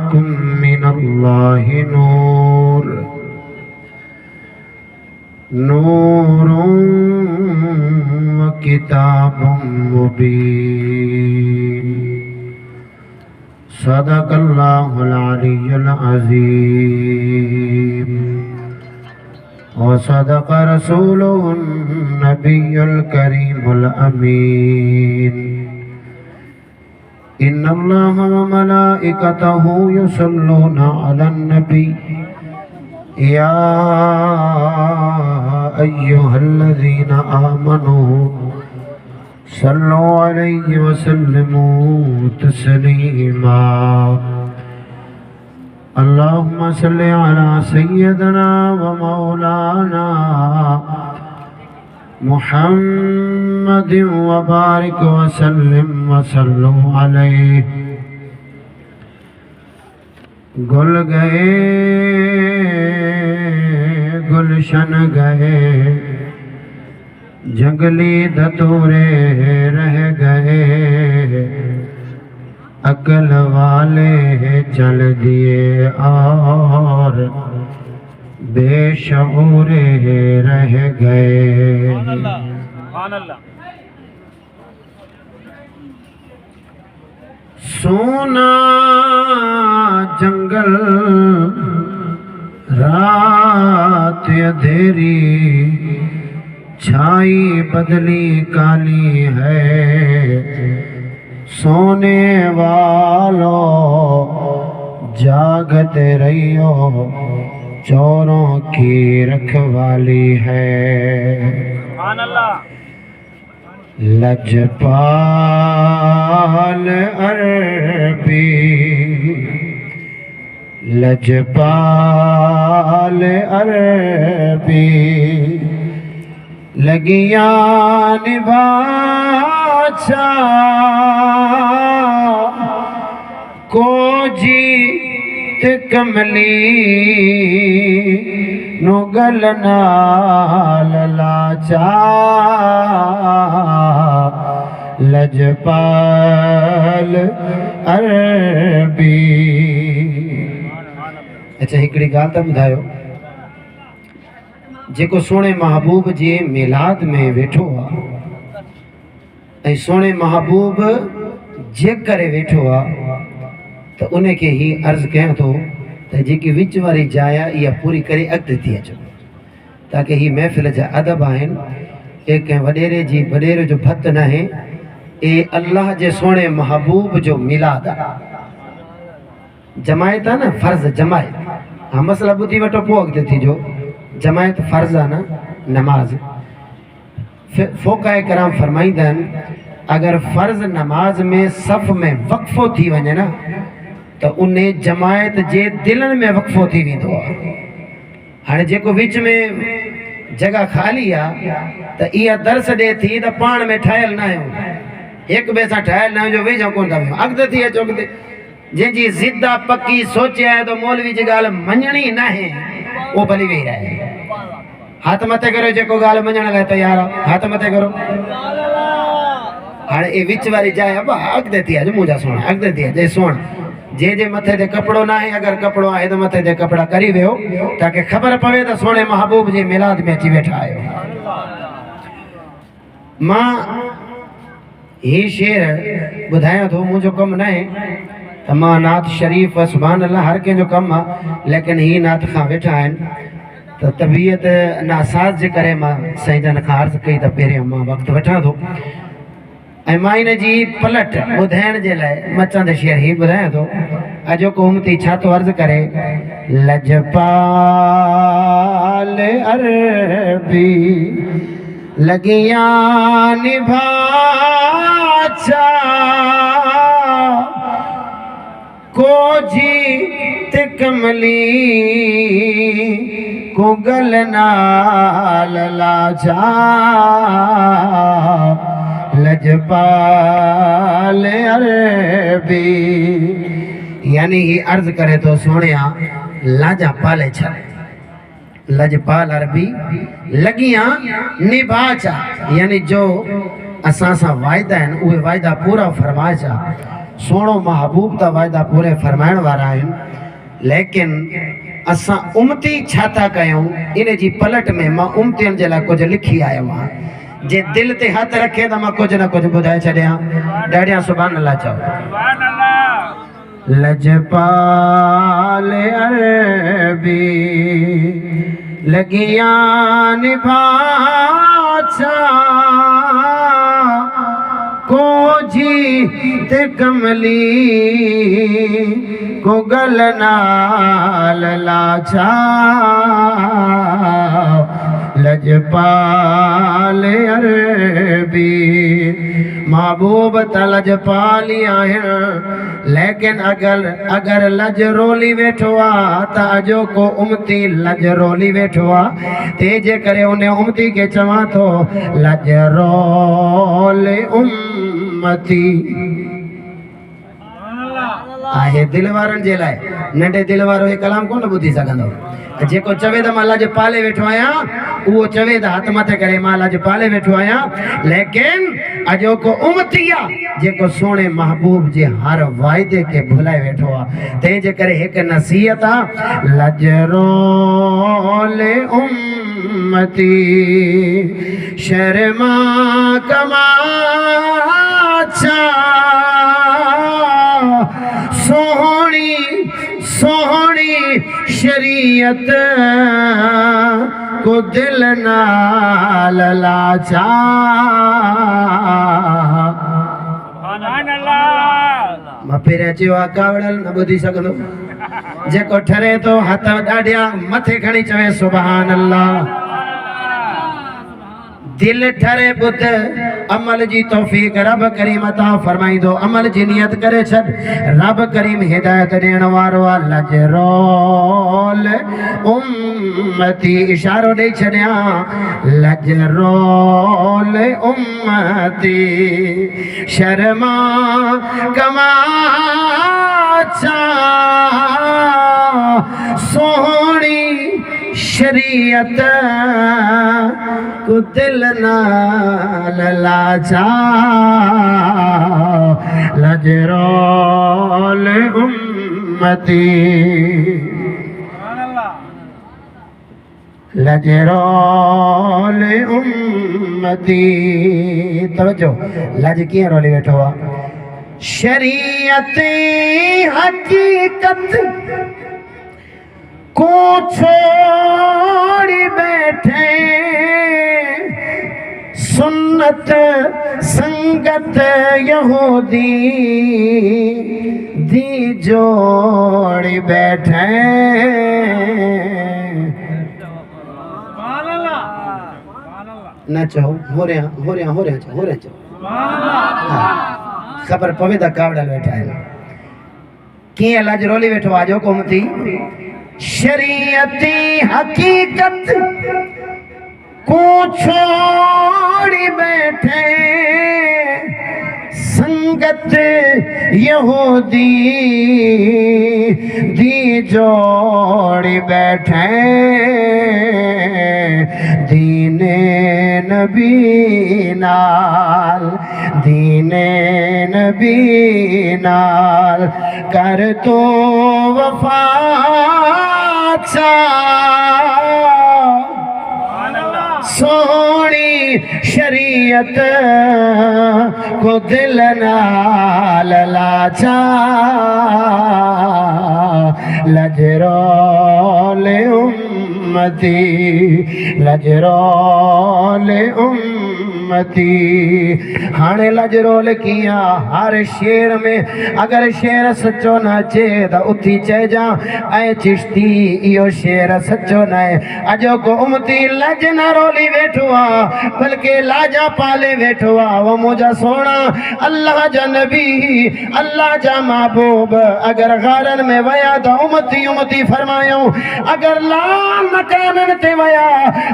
जाअकुम मिनल्लाहि नूर नूरुन व किताबुम मुबीन। सदक़ल्लाहुल अलियुल अज़ीम व सदक़ रसूलुहुन नबियुल करीमुल अमीन। इन्नल्लाहा व मलाइकतहु युसल्लूना अलन नबी या अय्युहल्लज़ीना आमनू सल्लु अलैहि व सल्लिमू तस्लीमा। अल्लाहुम्मा सल्लि अला सय्यदना व मौलाना मुहम्मदिन व बारिक व सल्लिम व सल्लु अलैहि। गुल गए गुलशन गए जंगली धतूरे रह गए, अकल वाले चल दिए और बेशऊरे रह गए। सोना जंगल रात अंधेरी छाई बदली काली है। सोने वालों जागते रहियो चोरों की रखवाली है। लजपाल अरबी लजपाल अरबी लगिया निभाचा को जीत कमली नुगल नाल लाचा। लजपाल अरबी। अच्छा हिकड़ी गाल तो बुधायो, जेको सोने महबूब जे मिलाद में वेठो आ ऐं सोने महबूब जे करे वेठो आ तो उन्हें के ही अर्ज कयां थो त जेकी विच वारी जाइ इहा पूरी करे अॻिते थी अचो, ताकि ही महफ़िल जा अदब आहिनि। ए कंहिं वॾेरे जी वॾेरे जो भत न आहे, ए अल्लाह जे सोने महबूब जो मिलाद आहे। जमायत आहे न, फ़र्ज़ जमायत। हाँ मसला ॿुधी वठो पोइ अॻिते थीजो। जमायत फ़र्ज़ आहे न, नमाज। फ़ोक़ाए कराम फरमाईंदा आहिनि अगर फ़र्ज़ नमाज में सफ़ में वक़फ़ो थी वञे न तो उन जमायत जे दिलनि में वक़फ़ो थी वेंदो आहे। हाणे जेको विच में जगह खाली आहे त इहा दर्स ॾे थी त पाण में ठहियल न आहियूं, हिक ॿिए सां ठहियल न आहियूं जो वेझो कोन था वेहूं। अॻिते थी अचो, अॻिते जंहिंजी ज़िद आहे पकी सोचे आहे तो मौलवी जी ॻाल्हि मञणी न आहे वो भली वेही रहे। हाथ मथे करो जेको ॻाल्हि मञण लाइ तयार आहे, हाथ मथे करो। हाणे ए विच वारी जाइ अबा अॻिते थी अचो, मुंहिंजा सोना अॻिते थी अचे। सोण जे मथे ते कपिड़ो न आहे, अगर कपिड़ो आहे तो मथे ते कपड़ा करी वियो ताकि ख़बर पवे त सोने महबूब जे मिलाद में अची वेठा आहियो। मां ही शेर ॿुधायां थो, मुंहिंजो कमु न आहे त मां नात शरीफ़ सुभान अल्लाह हर कंहिंजो कमु आहे, लेकिन ही नात खां वेठा आहिनि त तबीयत नासाज़ जे करे मां साईं जन खां अर्ज़ कई त पहिरियों मां वक़्तु वठां थो ऐं मां इन जी पलट ॿुधाइण जे लाइ मचंदे शेर ही ॿुधायां थो। अॼोको उमती छा थो अर्ज़ करे, लजपाल अरबी लगिया निभाचा को जीत कमली को गलना लाचा। लजपाल अरबी यानी ही अर्ज करे तो सोने लाजा पाले छा। लजपाल अरबी लगिया निभाचा यानी जो असां सां वायदा आहिनि उहे वायदा पूरा फरमाइजा। सोनो महबूब ता वायदा पूरे फरमाइण वारा आहिनि, लेकिन असां उमती छा था कयूं इन जी पलट में मां उमतियुनि जे लाइ कुझु लिखी आयो आहियां। जे दिल ते हथ रखे त मां कुझु न कुझु ॿुधाए छॾियां। ॾाढियां सुभान अल्लाह चओ। लजपाल अरबी लगियां निभाचा को जीत कमली को गलनाल लाचा लजपाल अरबी महबूब त लजपाली आहिनि, लेकिन अगर लज रोली वेठो आहे त अजो को उमती लज रोली वेठो आहे। ते जे करे उन उमती के चवां थो लज रोल उम्मती आहे दिल वारनि जे लाइ। नंढे दिल वारो हे कलाम कोन ॿुधी सघंदो। जेको चवे त मां लज पाले वेठो आहियां उहो चवे त हथ मथे करे मां लज पाले वेठो आहियां, लेकिन अजो को उमती आहे जेको सोने महबूब जे हर वाइदे के भुलाए वेठो आहे। तंहिं जे करे हिकु नसीहत आहे लज रोल उम्मती शर्मा कमाचा सोहणी सोहणी शरीयत को दिल नाल लाचा। मां पहिरियां चयो आहे कावड़ल न ॿुधी सघंदो। जेको ठरे थो हथ ॾाढिया मथे खणी चवे सुभान अल्लाह। दिल ठरे बुध अमल जी तौफीक रब करीम अता फरमाईंदो। अमल जी नियत करे छॾ, रब करीम हिदायत ॾियण वारो आहे। लज रोल उम्मती इशारो ॾेई छॾियां लज रोल उम्मती शर्मा कमाचा सोहणी शरीयत को दिल नाल लाचा लज रोल उम्मती लज रोल उम्मती। तवज्जो लज कीअं रोली वेठो आहे। शरीयत हकीकत को छोड़ी बैठे सुन्नत संगत यहूदी दी जोड़ी बैठे। न चहो हो रहा चो खबर पवे त कावड़ल वेठा आहिनि। कीअं लज रोली वेठो आहे जो कोमती शरीयती हकीकत को छोड़ी बैठे संगत यहूदी दी जोड़ी बैठे। दीने नबी नाल कर तो वफा सोनी शरीयत को दिल नाल लाचा लज रोल उम्मती लज रोल उम्मती। हाणे लज रोल किया हर शेर में अगर शेर सच्चो न अचे त उथी चइजां ऐं चिश्ती इहो शेर सच्चो न आहे। अजो को उम्मती लज न रोली वेठो आहे बल्कि लाजा पाले वेठो आहे। वो मुंहिंजा सोना अल्लाह जा नबी अल्लाह जा महबूब अगर गारन में वया त उम्मती उम्मती फरमायूं। अगर ला मकानन ते वया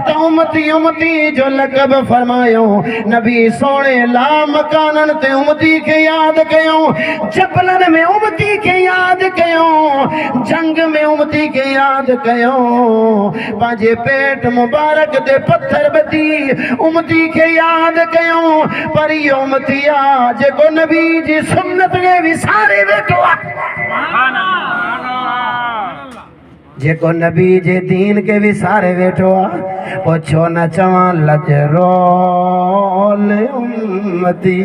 त उम्मती उम्मती जो लक़ब फरमायूं। नबी सोने ला मकानन ते उम्मती के याद कयूं, जबलन में उम्मती के याद कयूं, जंग में उम्मती के याद कयो पांजे पेट मुबारक दे पत्थर बदी उम्मती के याद कयो पर यो उम्मतिया जेको नबी जी सुन्नत के विसारे बैठो जेको नबी जे दीन के विसारे बैठो पुछो न चवा लजरोल उम्मती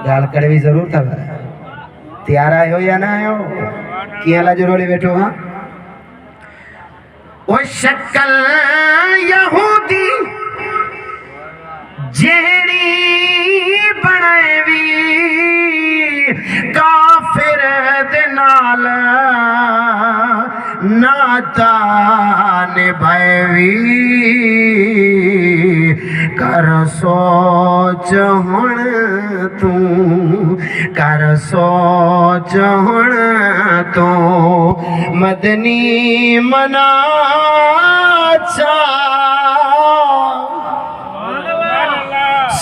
गाल कड़वी जरूर था तैयार आयो या ना आयो किया लजरोले बैठो हाँ वो शक्ल यहूदी जेड़ी बनावी काफिर दे नाल नाता निभावी कर सोच हुण तू कर सोच हुण तू मदनी मना चा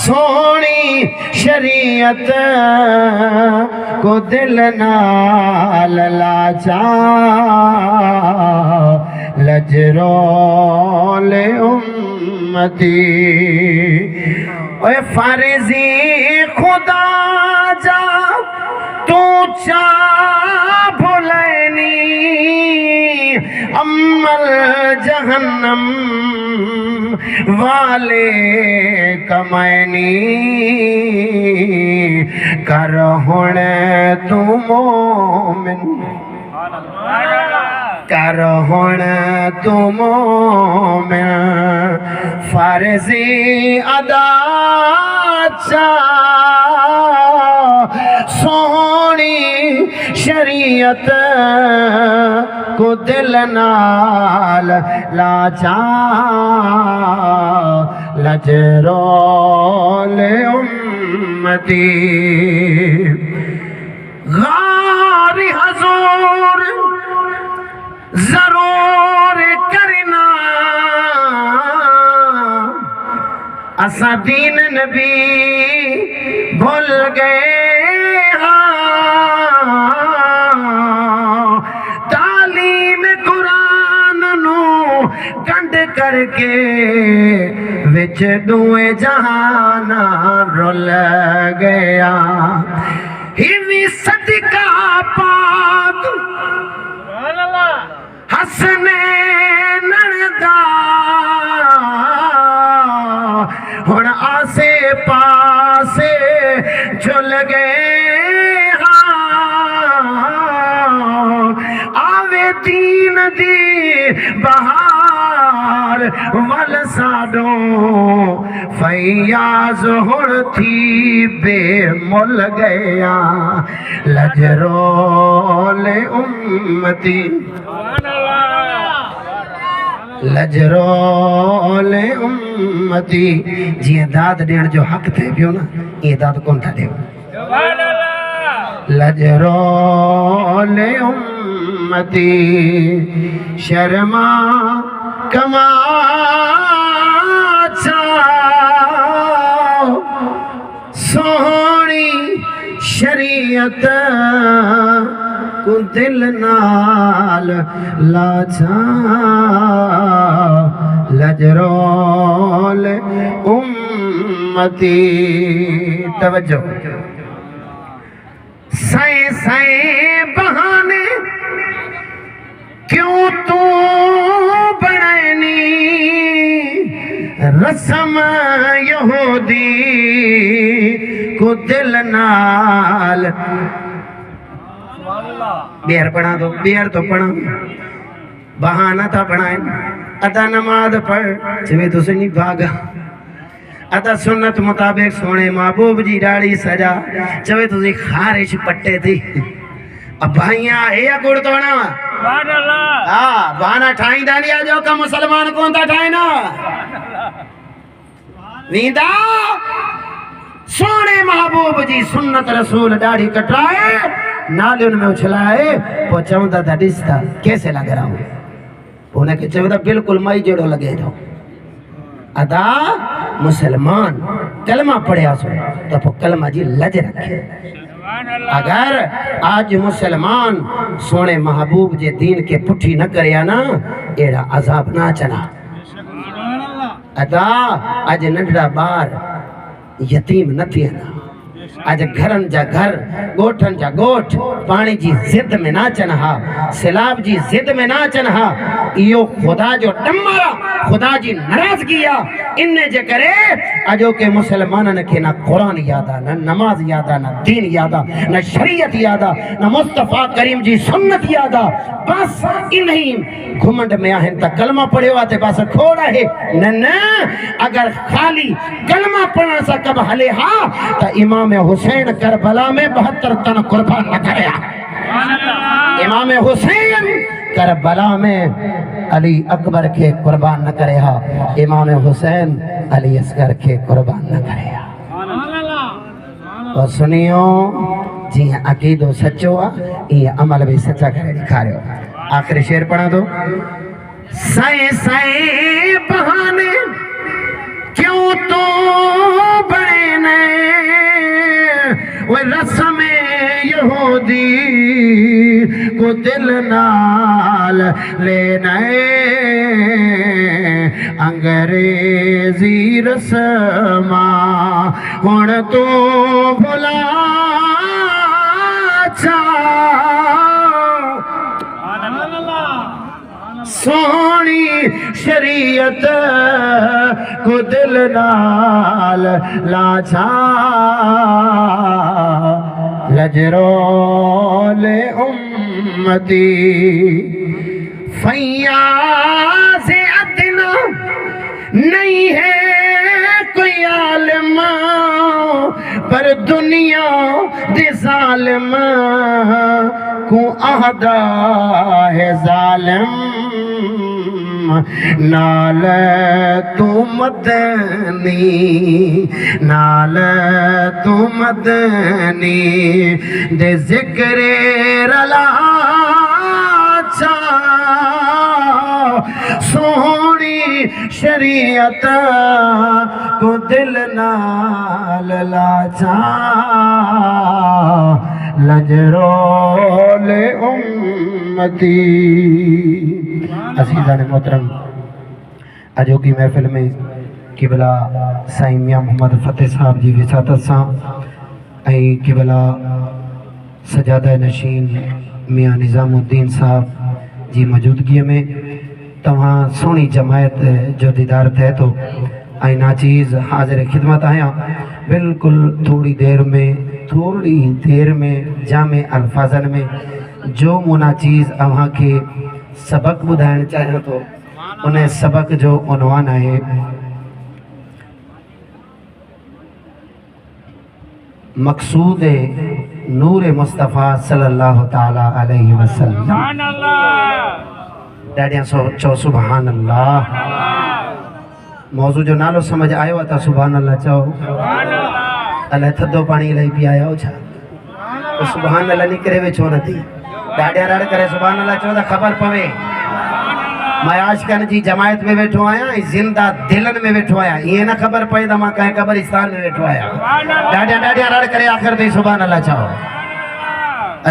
सोनी शरीयत को दिल नाल लाचा लजरोल उम्मती ओए फारिजी खुदा जा तू चा भुलैनी अमल जहन्नम वाले कमैनी कर हुण तू मोमिन कर हुण तू मोमिन फारजी अदा चा सोनी शरीयत को दिल नाल लाचा लजरोल उम्मती गारी हजूर जरूर करना असा दीन नबी भूल गए कंड करके विच दुए जहाना रुल गया हिवी सदका पाक हसने नरदा हुण आसे पासे झुल गए आवे दीन दी बहार वल साडो फैयाज हुण थी बेमुल गया लजरोल उम्मती लजरोल उम्मती जियां दाद ॾियण जो हक़ थिए पियो न ईअं दाद कोन था ॾियो लजरोल उम्मती शर्मा कमा सोहनी शरीयत को दिल नाल लाचा लजरोल उम्मती तवज्जो साए साए बहाने क्यों तू बनैनी रस्म यहूदी को दिल नाल बेर पढ़ा दो बेर तो पढ़ा बहाना था पढ़ाए अदा नमाज पढ़ चवे तो नहीं भागा अदा सुन्नत मुताबिक सोने महबूब जी दाढ़ी सजा चवे तुझी खारिश पट्टे थी अब भाइया है गुड़ तो ना हाँ बहाना ठाई दानिया जो का मुसलमान कौन था ठाई ना नींदा सोने महबूब जी सुन्नत रसूल दाढ़ी कटराए नाले उनमें उछलाए पहुंचाऊंदा था डिस्ता कैसे लग रहा हूँ उन्हें के चवदा बिल्कुल मई जेड़ो लगे जाओ अदा मुसलमान कलमा पढ़िया सो तो कलमा जी लज रखे अगर आज मुसलमान सोने महबूब जे दीन के पुठी न करे ना एड़ा अजाब ना चना अदा आज नंढड़ा बार यतीम न थिए ना आज घरन जा घर गोठन जा गोठ पानी जी जिद में ना चनहा सैलाब जी जिद में ना चनहा इयो खुदा जो डमरा खुदा जी नाराज किया इन्ने जे करे अजो के मुसलमानन के ना कुरान यादा ना नमाज यादा ना दीन यादा ना शरीयत यादा ना मुस्तफा करीम जी सुन्नत यादा बस इन्हीं घुमंड में आहन त कलमा पढ़ियो आते बस खोड़ा है न अगर खाली कलमा पढ़ने सा कब हले हा त इमाम हुसैन करबला में 72 तन कुर्बान न करया इमाम हुसैन करबला में अली अकबर के कुर्बान न करे हा इमाम हुसैन अली असगर के कुर्बान न करे हा और सुनियो जी अकीदो सच्चो आ ये अमल भी सच्चा करे दिखारियो आखिरी शेर पढ़ा दो साए साए बहाने क्यों तो बड़े ने वो रस्म यहूदी को दिल नाल लेना अंग्रेजी रस्मा हुण तो भुला सोनी शरीयत को दिल नाल लाछा लजरोले उम्मती फैयाज़ अदना नहीं है कोई आलिम पर दुनिया दे जालिम को अहदा है जालिम नाल तू मदनी नाल तू मदनी दे जिक्र रला सोहनी शरीयत को दिल नाल लाचा लजरोल उम्मती अज़ीज़ान मोहतरम अजो की महफिल में किबला साईं मियां मोहम्मद फतेह साहब जी विसातत सां ऐं किबला सजादा नशीन मियां निज़ामुद्दीन साहब जी मौजूदगी में तव्हां सोनी जमायत जो दीदार थे तो ऐं नाचीज़ हाज़िर खिदमत आया बिल्कुल थोड़ी देर में जामे अल्फाजन में जो मुना चीज़ अव्हां के सबक बुधाइण चाहियां तो उन सबक जो उनवान है मकसूद नूर मुस्तफ़ा सल्लल्लाहु ताला अलैहि वसल्लम ॾाढिया चओ सुभान अल्लाह मौजू जो नालो समझ आयो त सुभान अल्लाह चओ अलाए थधो पानी इलाही पियायो छा तो सुभान अल्लाह निकरे वे छो नथी ॾाढिया रड़ करे सुभान अल्लाह चओ त ख़बर पवे मैं आशिकन जी जमायत में वेठो आया जिंदा दिलन में वेठो आया ये ना खबर पए त मां कंहिं कब्रिस्तान में वेठो आया ॾाढिया रड़ करे आखिर ते सुभान अल्लाह चओ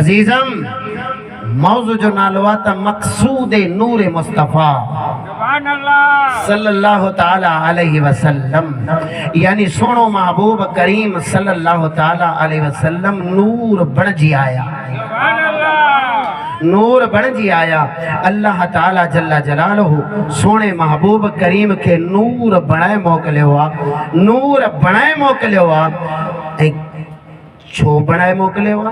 अजीजम मौजू जो नालो आ त मकसूद नूर मुस्तफ़ा सल्लल्लाहु ताला अलैहि वसल्लम यानी सोनो महबूब करीम सल्लल्लाहु ताला अलैहि वसल्लम नूर बणजी आया नूर बणजी आया अल्लाह ताला जल्ला जलालहू सोने महबूब करीम के नूर बणाए मोकलियो आ नूर बणाए मोकलियो आ ऐं छो बणाए मोकलियो आ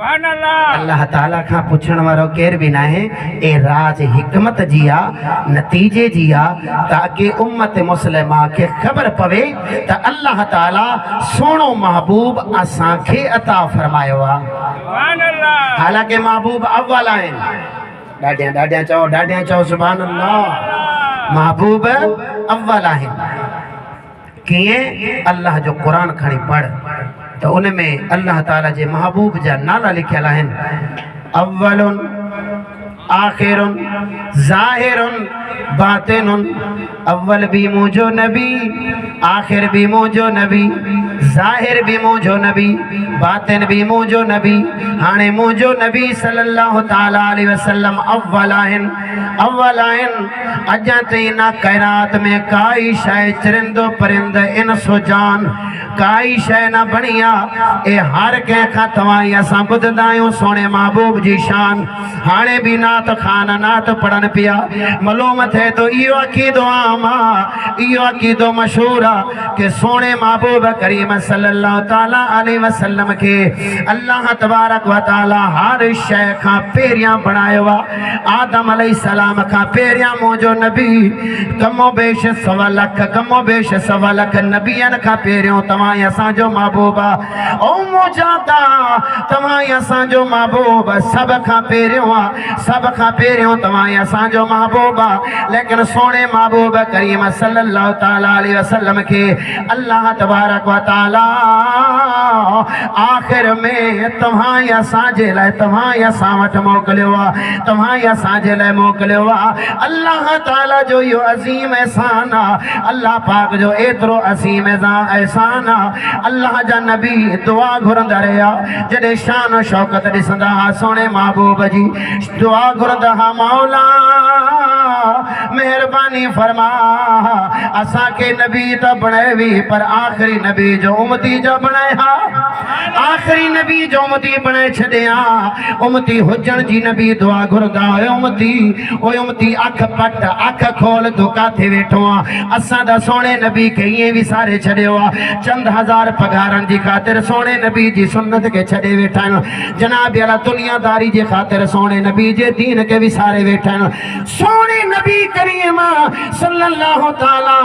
अल्लाह ताला का पुछण वारो केर भी ना है ए राज हिकमत जिया नतीजे जिया ताकि उम्मत मुस्लिमा के खबर पवे त अल्लाह ताला सोनो महबूब असा के अता फरमायो आ हालांकि महबूब अव्वल आहिन ॾाढिया चओ सुभान अल्लाह महबूब अव्वल आहिन किए अल्लाह जो कुरान खणी पढ़ तो उनमें अल्लाह ताला जे महबूब जा नाला लिखियल आहिन अव्वलुन आखिरुन ज़ाहिरुन बातिनुन, अव्वल भी मुझो नबी, आखिर भी मुझो नबी, ज़ाहिर भी मुझो नबी, बातिन भी मुझो नबी। हाणे मुझो नबी सल्लल्लाहु ताला अलैहि वसल्लम अव्वल आहिन, अव्वल आहिन। अजा ताईं ना कायनात में काई शय चरिंदो परिंद इंसो जान काई शय न बणिया। ए हर कंहिंखां तव्हां असां ॿुधंदा आहियूं सोने महबूब जी शान। हाणे भी नात खान नात पढ़न पिया, मालूम थे तो इहो अकीदो आम आहे, इहो अकीदो मशहूर आहे कि सोने महबूब करीम सल्लल्लाहु ताला अलैहि वसल्लम के अल्लाह तबारक व तआला हर शय खां पहिरियां बणायो आहे। आदम अलैहिस्सलाम खां पहिरियां मुंहिंजो नबी, कमो बेश सवा लख, कमो बेश सवा लख नबियन खां पहिरियों तव्हां असांजो महबूब आहे। ओ मुजादा तव्हां असांजो महबूब सभ खां पहिरियों आहे, सभ खां पहिरियों तव्हां असांजो महबूब आहे। लेकिन सोने महबूब करीम सल्लल्लाहु ताला अलैहि वसल्लम के अल्लाह तबारक व तआला आखिर में तव्हां असांजे लाइ, तव्हां असां वटि मोकिलियो आहे, तव्हां असांजे लाइ मोकिलियो आहे। अल्लाह ताला जो इहो अज़ीम एहसान आहे, अल्लाह पाक जो एतिरो अज़ीम एहसान आहे। अल्लाह जा नबी दुआ घुरंदा रहिया, जॾहिं शान शौकत ॾिसंदा हा सोने महबूब जी, दुआ घुरंदा हा मौला मेहरबानी फरमा असांखे नबी त बणाएवी पर आखिरी नबी जो उम्मती जो बणाए हा, आखिरी नबी जो उम्मती बणाए छॾिया। उम्मती हुजण जी नबी दुआ घुरंदा, उम्मती ओए उम्मती अख पट अख खोल तूं काथे वेठो आहे। असां त सोने नबी खे ईअं विसारे छॾियो आहे, चंद हज़ार पगारनि जी ख़ातिर सोने नबी जी सुन्नत के छॾे वेठा आहिनि। जनाब अला दुनियादारी जे ख़ातिर सोने नबी जे दीन के विसारे वेठा आहिनि। सोने नबी करीम सल्लल्लाहु ताला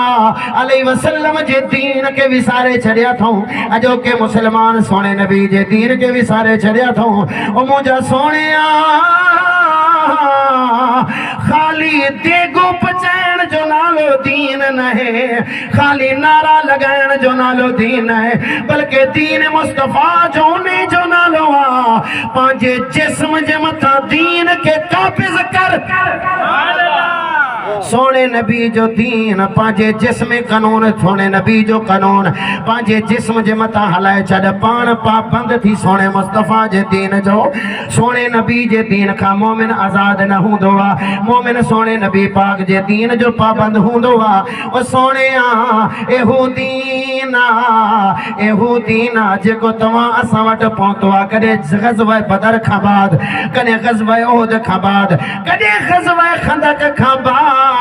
अलैहि वसल्लम जे दीन के विसारे छॾिया अथऊं। अॼोके मुस्लमान सोने नबी जे दीन के विसारे छॾिया अथऊं। ओ मुंहिंजा सोणिया खाली देगो पचाइण जो नालो दीन न है, खाली नारा लगाइण जो नालो दीन है, बल्कि दीन मुस्तफा जो ने जो नालो आ। पंहिंजे जिस्म जे मथां दीन के काबिज़ कर। सोने नबी जो दीन पंहिंजे जिस्म कानून, सोने नबी जो कानून पंहिंजे जिस्म जे मथां हलाए छॾ, पाण पाबंद थी सोने मुस्तफा जे दीन जो। सोने नबी जे दीन खां मोमिन आज़ाद न हूंदो आहे, मोमिन सोने नबी पाक जे दीन जो पाबंद हूंदो आहे। ओ सोनिया एहो दीन आहे, एहो दीन आहे जेको तव्हां असां वटि पहुतो आहे। कॾहिं ग़ज़वा बदर खां बाद, कॾहिं ग़ज़वा उहद खां बाद, कॾहिं ग़ज़वा खंदक खां बाद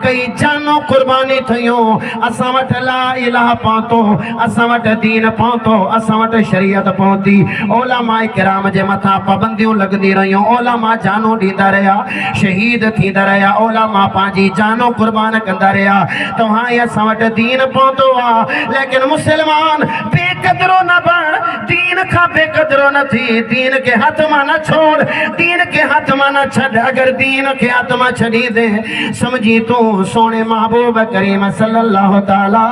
कई जानो कुर्बानी थियूं। असां वटि ला इलाहा पहुतो, असां वटि दीन पहुतो, असां वटि शरीयत पहुती। ओलामा किराम जे मथां पाबंदियूं लॻंदी रहियूं, ओलामा जानू ॾींदा रहिया, शहीद थींदा रहिया, ओलामा पंहिंजी जानू कुर्बान कंदा रहिया। तव्हां असां वटि दीन पहुतो आहे, लेकिन मुस्लमान बेक़दरो न बण, दीन खां बेक़दरो न थी। दीन के हथ मां न छोड़, दीन के हथ मां न छॾ। अगर दीन के हथ मां छॾी दे समझी तू सोने महबूब करीम सल्लल्लाहु ताला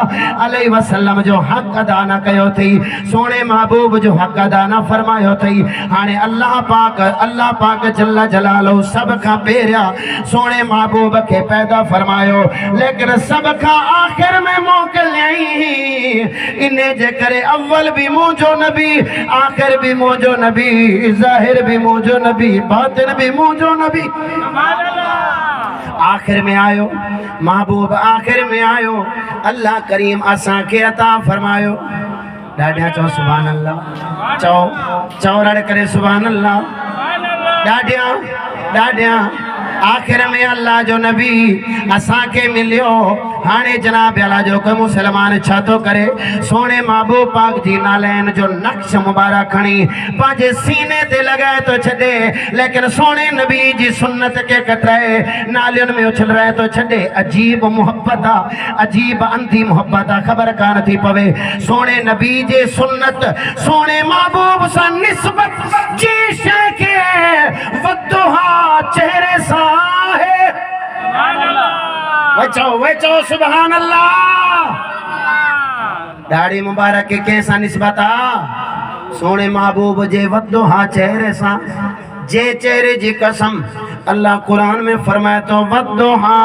अलैहि वसल्लम जो हक अदा न कयो थी, सोने महबूब जो हक अदा न फरमायो थी। हाणे अल्लाह पाक जल्ल जलालो सब खां पहिरियां सोने महबूब के पैदा फरमायो, लेकिन सब खां आखिर में मोकिलियई। इन्हे जे करे अव्वल भी मुंहिंजो नबी, आखिर भी मुंहिंजो नबी, ज़ाहिर भी मुंहिंजो नबी, बातिन भी मुंहिंजो नबी। आखिर में आयो महबूब, आखिर में आयो अल्लाह करीम असां के अता फरमायो। ॾाढिया चओ सुभान अल्लाह, चओ रड़ करे सुभान अल्लाह। ॾाढिया ॾाढिया आखिर में अल्लाह जो नबी असां के मिलियो। हाणे जनाब अला जो कोई मुसलमान छा थो करे, सोने महबूब पाक जी नालैन जो नक्श मुबारक खणी पंहिंजे सीने ते लगाए तो छॾे, लेकिन सोने नबी जी सुन्नत के कतराए नालियुनि में उछल रहे तो छॾे। अजीब मोहब्बत आहे, अजीब अंधी मोहब्बत आहे, ख़बर कान थी पवे। सोने नबी जे सुन्नत, सोने महबूब सां निस्बत जी शइ के वदुहा चेहरे सां है। वचो सुभान अल्लाह। दाढ़ी मुबारक के कैसा निस्बत आ? सोने महबूब जे वदुहा चेहरे सां। जे चेहरे जी कसम अल्लाह कुरान में फरमाए तो वद्दुहा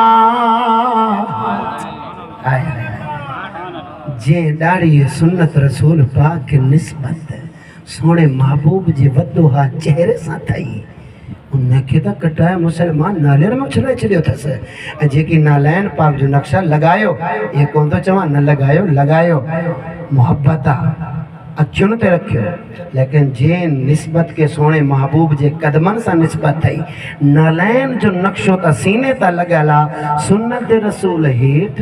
जे दाढ़ी सुन्नत रसूल पाक के निस्बत सोने महबूब जे वद्दुहा चेहरे सां थई उनखे त कटाए मुसलमान नालेर में छड़े छड़ियो थस जेकी नालैन पाक जो नक्शा लगायो ये कोन तो चवा न लगायो लगायो मोहब्बत अखियुन ते रखियो लेकिन जे निस्बत के सोने महबूब जे कदमन सा निस्बत थई नालैन जो नक्शो त सीने ता लगला सुन्नत रसूल हेठ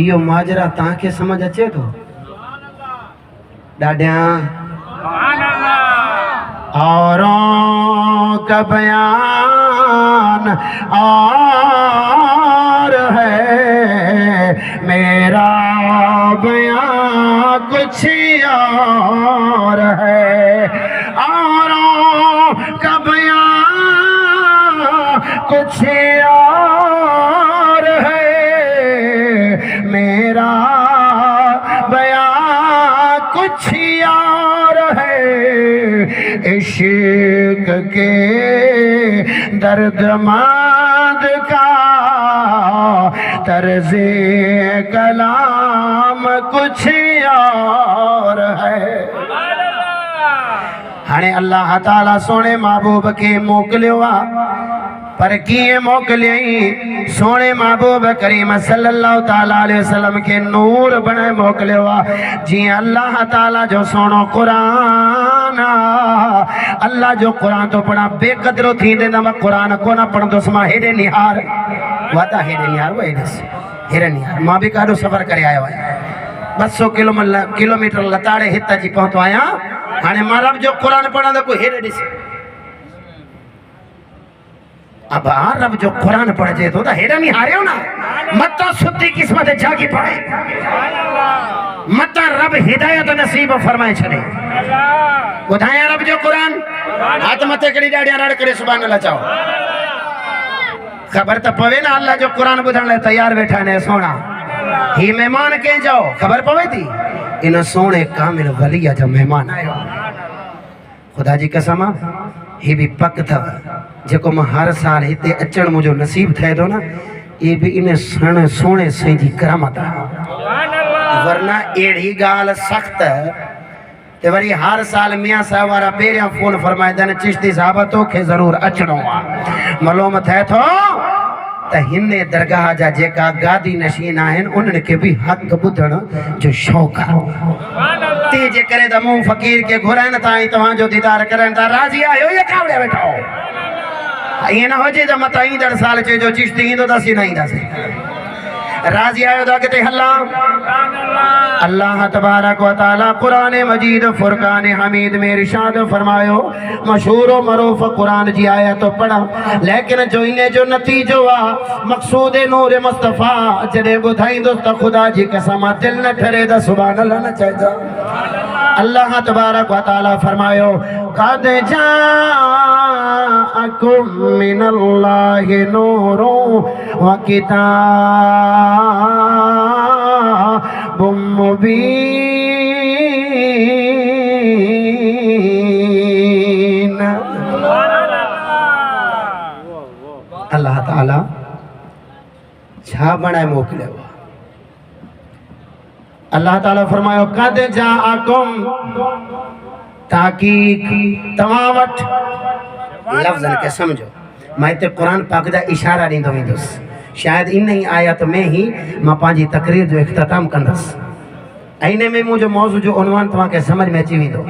इयो माजरा ताके समझ अचे तो डाड्या औरों का बयान और है मेरा बयान कुछ और है औरों का बयान कुछ और है मेरा बयान कुछ और है इश्क के दर्द मांद का तर्ज़े कलाम कुछ और है हाणे अल्लाह ताला सोने महबूब के मोकलियो पर किए मोकलियई सोने महबूब करीम सल्लल्लाहु ताला अलैहि वसल्लम के नूर बने मोकलियो जी अल्लाह ताला जो सोनो कुरान अल्लाह जो कुरान तो पढ़ा बेकदरो थी दे ना कुरान को ना पढ़ दो समा हेडे निहार वादा हेडे निहार वो हेडे निहार मां भी काडो सफर करे आयो है 200 किलोमीटर लताड़े हिता जी पहुंचो आया हाने मारब जो कुरान पढ़ा तो कोई हेडे दिस अब रब जो कुरान पढ़ जे तो हेडे निहारियो ना मत सुती किस्मत जागी पड़े मत रब हिदायत नसीब फरमाए छने बुधाया रब जो कुरान हाथ मथे कड़ी डाडिया रड़ करे सुभान अल्लाह चाहो खबर तो पवे ना अल्लाह जो कुरान बुधण ले तैयार बैठा ने सोना ही मेहमान के जाओ खबर पवे थी इन सोने कामिल वलिया जो मेहमान आयो खुदा जी कसम ही भी पक था जेको मैं हर साल हिते अचण मुझो नसीब थे तो ना ये भी इन सोने से जी करामत वरना एड़ी गाल सख्त ते वरी हर साल मियां साहब वारा पेरिया फोन फरमाए दन चिश्ती साहब तो के जरूर अचणो आ मालूम थे तो त हिने दरगाह जा जेका गादी नशीन आहिन उन्हनि के भी हक बुधण जो शौक है ते जे करे त मूं फकीर के घुराइन ता ई तवां जो दीदार करन ता राजी आयो ये कावड़े बैठो ये ना हो जे त मत ईंदड़ साल चे जो चिश्ती ईंदो त सी न ईंदासीं राजी आयो तो किते हल्ला अल्लाह तबारक व तआला कुरान मजीद फुरकान हमीद में इरशाद फरमायो मशहूर व मरूफ कुरान जी आयत तो पढ़ा लेकिन जो इने जो नतीजो आ मकसूद नूर मुस्तफा जदे बुधाइंदो त खुदा जी कसम दिल न ठरे द सुभान अल्लाह न चाहता अल्लाह तबारक व तआला फरमायो कद जाअकुम मिनल्लाहि नूरु व किताबुम मुबीन अल्लाह ताला छा बनाए मोकलियो अल्लाह ताला फरमायो कद जाअकुम ताकि तवां वट लफ्ज़न के समझो मैं ते कुरान पाक जा इशारा दींदो वेंदुस शायद इन ही आयत में ही मां पांजी तकरीर जो इख्तिताम कंदस इने में मुझे मौजू जो उन्वान तवां के समझ में अची वेंदो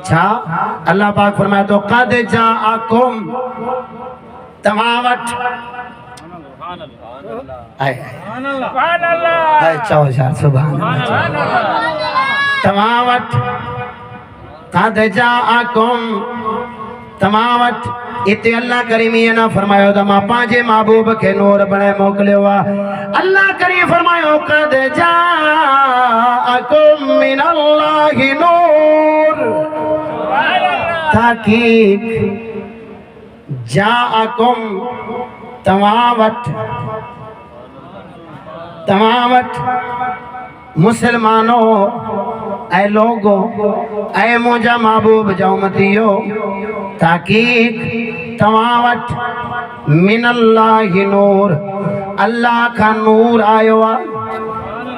छा अल्लाह पाक फरमाए तो कद जाअकुम तवां वट आए आए चओ यार सुभान अल्लाह तवां वट कद जाअकुम तवां वट इते अल्लाह करीम ये ना फरमायो त मां पांजे महबूब के नूर बणे मोकलियो आ अल्लाह करीम फरमायो कद जाअकुम मिनल्लाहि नूर ताकि जाअकुम तवां वट मुसलमानों ऐ लोगो, ऐ मुझा महबूब जा उम्मतियो, ताकीक तव्हां वटि मिनल्लाहि नूर, अल्लाह का नूर आयो आ।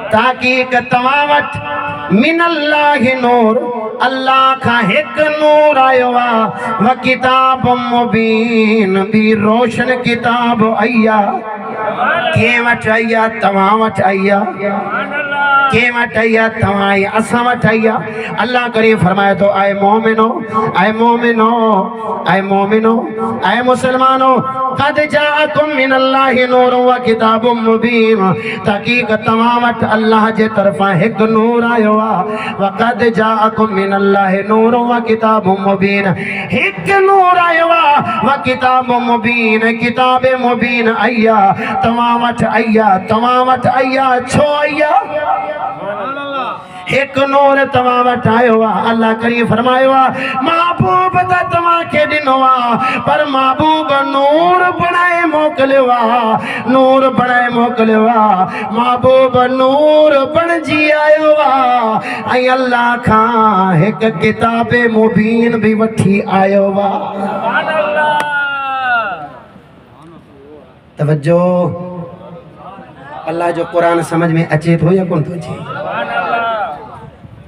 ताकीक तव्हां वटि मिनल्लाहि नूर, अल्लाह का एक नूर आयो आ। व किताब मुबीन, भी रोशन किताब आया। के वटि आई आ? तव्हां वटि आई आ। के वटि आई आ? तव्हां आई, असां वटि आई आ। अल्लाह करीम फरमाए तो, आए मोमिनो, आए मोमिनो, आए मोमिनो, आए मुसलमानो, कद जाअकुम मिनल्लाहि नूरुन व किताबुम मुबीन, तहकीक तव्हां वटि अल्लाह जे तरफ़ां हिकु नूर आयो आ। व कद जाअकुम मिनल्लाहि नूरुन व किताबुम मुबीन, हिकु नूर आयो आ। व किताबुम मुबीन, किताब मुबीन आई आ। तव्हां वटि आई आ, तव्हां वटि आई आ, छो आई आ? एक नूर तव्हां वटि आयो आ। अल्लाह करीम फरमायो आ, महबूब त तव्हां खे ॾिनो आ, पर महबूब नूर बणाए मोकिलियो आ, नूर बणाए मोकिलियो आ। महबूब नूर बणिजी आयो आ, ऐं अल्लाह खां हिकु किताब मुबीन बि वठी आयो आ। तवज्जो, अल्लाह जो कुरान समझ में अचे थो या कोन थो अचे?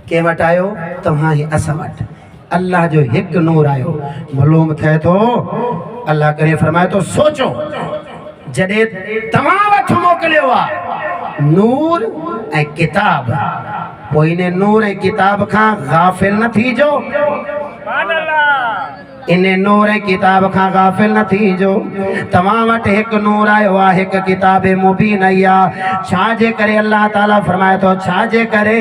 के वटि आयो? तव्हां ही असां वटि। अल्लाह जो हिकु नूर आयो, मालूम थिए थो। अल्लाह करे फरमाए तो, सोचो जॾहिं तव्हां वटि मोकिलियो आहे नूर ऐं किताब, पोइ इन नूर ऐं किताब खां गाफ़िल न थीजो। इन नूर ऐं किताब खां गाफ़िल न थीजो। तव्हां वटि हिकु नूर आयो आहे, हिकु किताब मुबीन आई आहे। छा जे करे? अल्लाह ताला फरमाए थो, छा जे करे?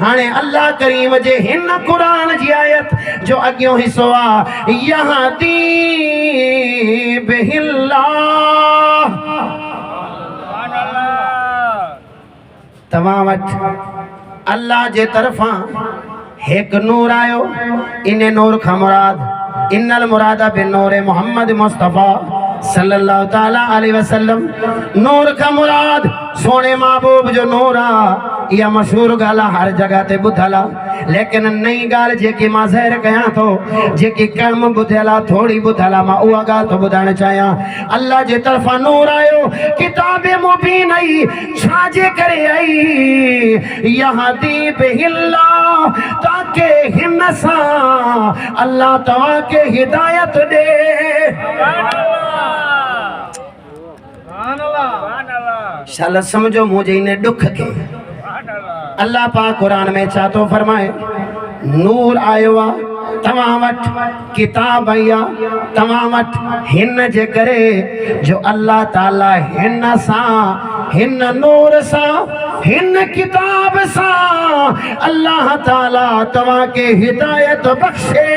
हाणे अल्लाह करीम जे हिन क़ुरान जी आयत जो अॻियों हिसो आहे, यहदी बिहिल्लाह, तव्हां वटि अल्लाह जे तरफ़ां हिकु नूर आयो। इन नूर खां मुराद, इन्नल मुरादा बिन नूर मोहम्मद मुस्तफ़ा सल्लल्लाहु ताला अलैहि वसल्लम, नूर का मुराद सोने महबूब जो नूर आ। यह मशहूर गाला हर जगह ते बुधला, लेकिन नई गाल जेकी मां ज़ाहिर कयां थो, जेकी कम बुधला थोड़ी बुधला, मां उहा गाल तो बुधाइण चाहियां। अल्लाह जे तरफा नूर आयो, किताब मुबीन आई। छा जे करे आई? यहदी बिहिल्लाह, ताके हिन सां अल्लाह तव्हां के हिदायत दे। शाला समझो मुझे इन दुख के। अल्लाह पाक कुरान में छा तो फरमाए, नूर आयो आ तव्हां वटि, किताब आई आ तव्हां वटि, हिन जे करे जो अल्लाह ताला हिन सां, हिन नूर सां, हिन किताब सां अल्लाह ताला तव्हां के हिदायत बख्शे।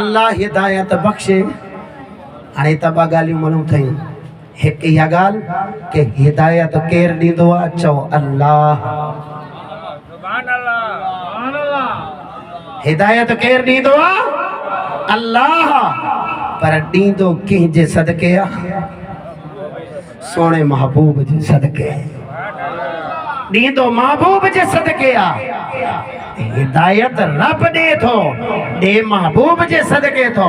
अल्लाह हिदायत बख्शे। हाणे त ॿ ॻाल्हियूं मालूम थयूं। हिकु इहा ॻाल्हि कि हिदायत केरु ॾींदो आहे? चओ अल्लाह। हिदायत केरु ॾींदो आहे? अल्लाह। पर ॾींदो कंहिंजे सदके आहे? सोने महबूब जे सदके। ॾींदो महबूब जे सदके आहे। हिदायत रब ॾे थो, ॾे महबूब जे सदके थो।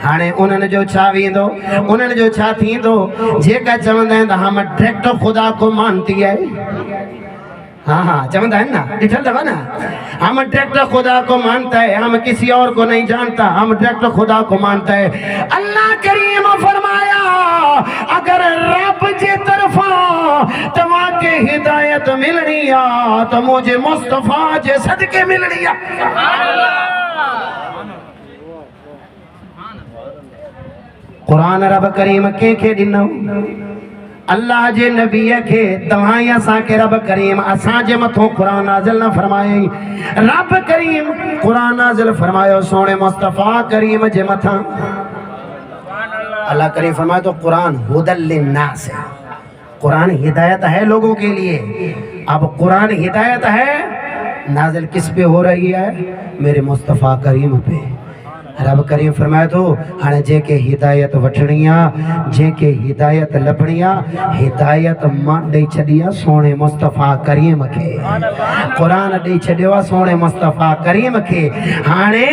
हाणे उन्हनि जो छा वेंदो, उन्हनि जो छा थींदो? जेका चवंदा आहिनि हम डायरेक्ट खुदा को मानती है। हाँ हाँ चवंदा आहिनि ना, ॾिठल अथव न, हम डायरेक्ट खुदा को मानता है, हम किसी और को नहीं जानता, हम डायरेक्ट खुदा को मानता है। अल्लाह करीम फरमाया, अगर रब जे तरफा तव्हां के हिदायत मिलनी आ तो मुझे मुस्तफा जे सदके मिलनी आ। कुरान रब करीम कंहिंखे ॾिनो? अल्लाह जे नबीअ खे। तव्हां ई असांखे रब करीम असांजे मथों क़ुरान नाज़िल न फरमायई। रब करीम क़ुरान नाज़िल फरमायो सोने मुस्तफ़ा करीम जे मथां। अल्लाह करीम फरमाए तो कुरान हुदल लिन्नास है, कुरान हिदायत है लोगों के लिए। अब कुरान हिदायत है, नाज़िल किस पे हो रही है? मेरे मुस्तफ़ा करीम पे। रब करीम फरमाए तो हाणे जेके हिदायत वठणी आ, जेके हिदायत लभणी आ, हिदायत मां ॾेई छॾी आ सोणे मुस्तफ़ा करीम खे। क़ुरान ॾेई छॾियो आहे सोणे मुस्तफ़ा करीम खे। हाणे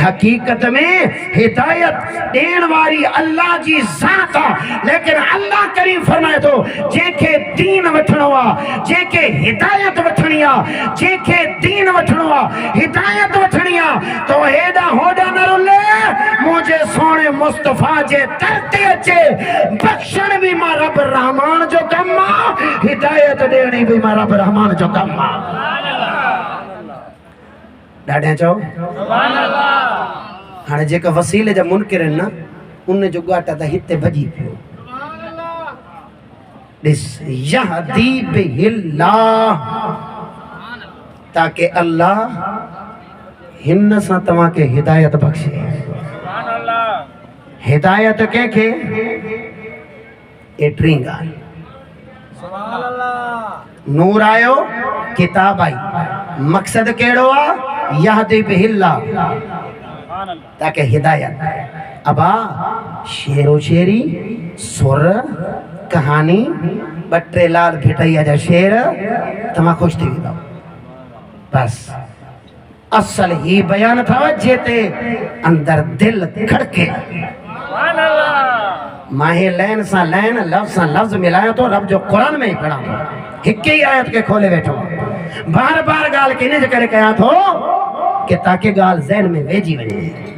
हक़ीक़त में हिदायत ॾियण वारी अल्लाह जी ज़ात आहे, लेकिन अल्लाह करीम फरमाए थो जेके दीन वठणो आहे, जेके हिदायत वठणी आहे, जेके दीन वठणो आहे, हिदायत वठणी आहे, तो हेॾा होॾा न रुले, मुझे सोने मुस्तफा जे तरते अचे। बख्शण भी मां रब रहमान जो कम आ, हिदायत देनी भी मां रब रहमान जो कम आ। ॾाढा चओ सुभान अल्लाह। हाणे जेका वसीले जा मुनकिर आहिनि न, उन जो ॻाटा त हिते भॼी पियो। ॾिस यहदी बिहिल्लाह, ताकि अल्लाह हिन सां तव्हांखे हिदायत बख़्शे। हिदायत कंहिंखे? एतिरी ॻाल्हि, नूर आयो, किताब आई, मक़सद कहिड़ो आहे? यहदी बिहिल्लाह, ताकि हिदायत। अबा शेरो शेरी सुर कहानी ॿ टे लाल भिटैया जा शेर तव्हां ख़ुशि थी वेंदव। बस असल ही बयान था जेते अंदर दिल खड़के। माहे लैन सा लैन, लफ्ज़ सा लफ्ज़ मिलाया तो रब जो कुरान में ही पढ़ा तो हिक ही आयत के खोले बैठो। बार बार गाल किने जे करे कया थो कि ताकि गाल ज़हन में वेजी वने।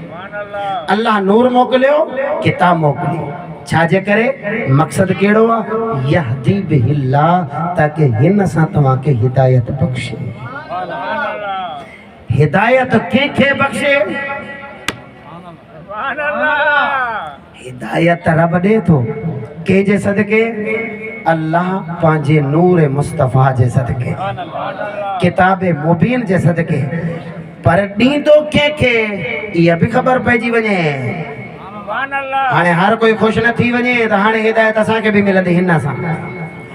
अल्लाह नूर मोकलियो, किताब मोकलियो, छाजे करे? मक़सद केड़ो आ? यहदी बिहिल्लाह, ताकि हिन सां तव्हांखे हिदायत बख़्शे। हिदायत कंहिंखे बख़्शे? हिदायत रब ॾे थो कंहिंजे सदके? अल्लाह पंहिंजे नूर मुस्तफ़ा जे सदके, किताब मुबीन जे सदके। पर ॾींदो कंहिंखे इहा बि ख़बर पइजी वञे। हाणे हर कोई ख़ुशि न थी वञे त हाणे हिदायत असांखे बि मिलंदी हिन सां।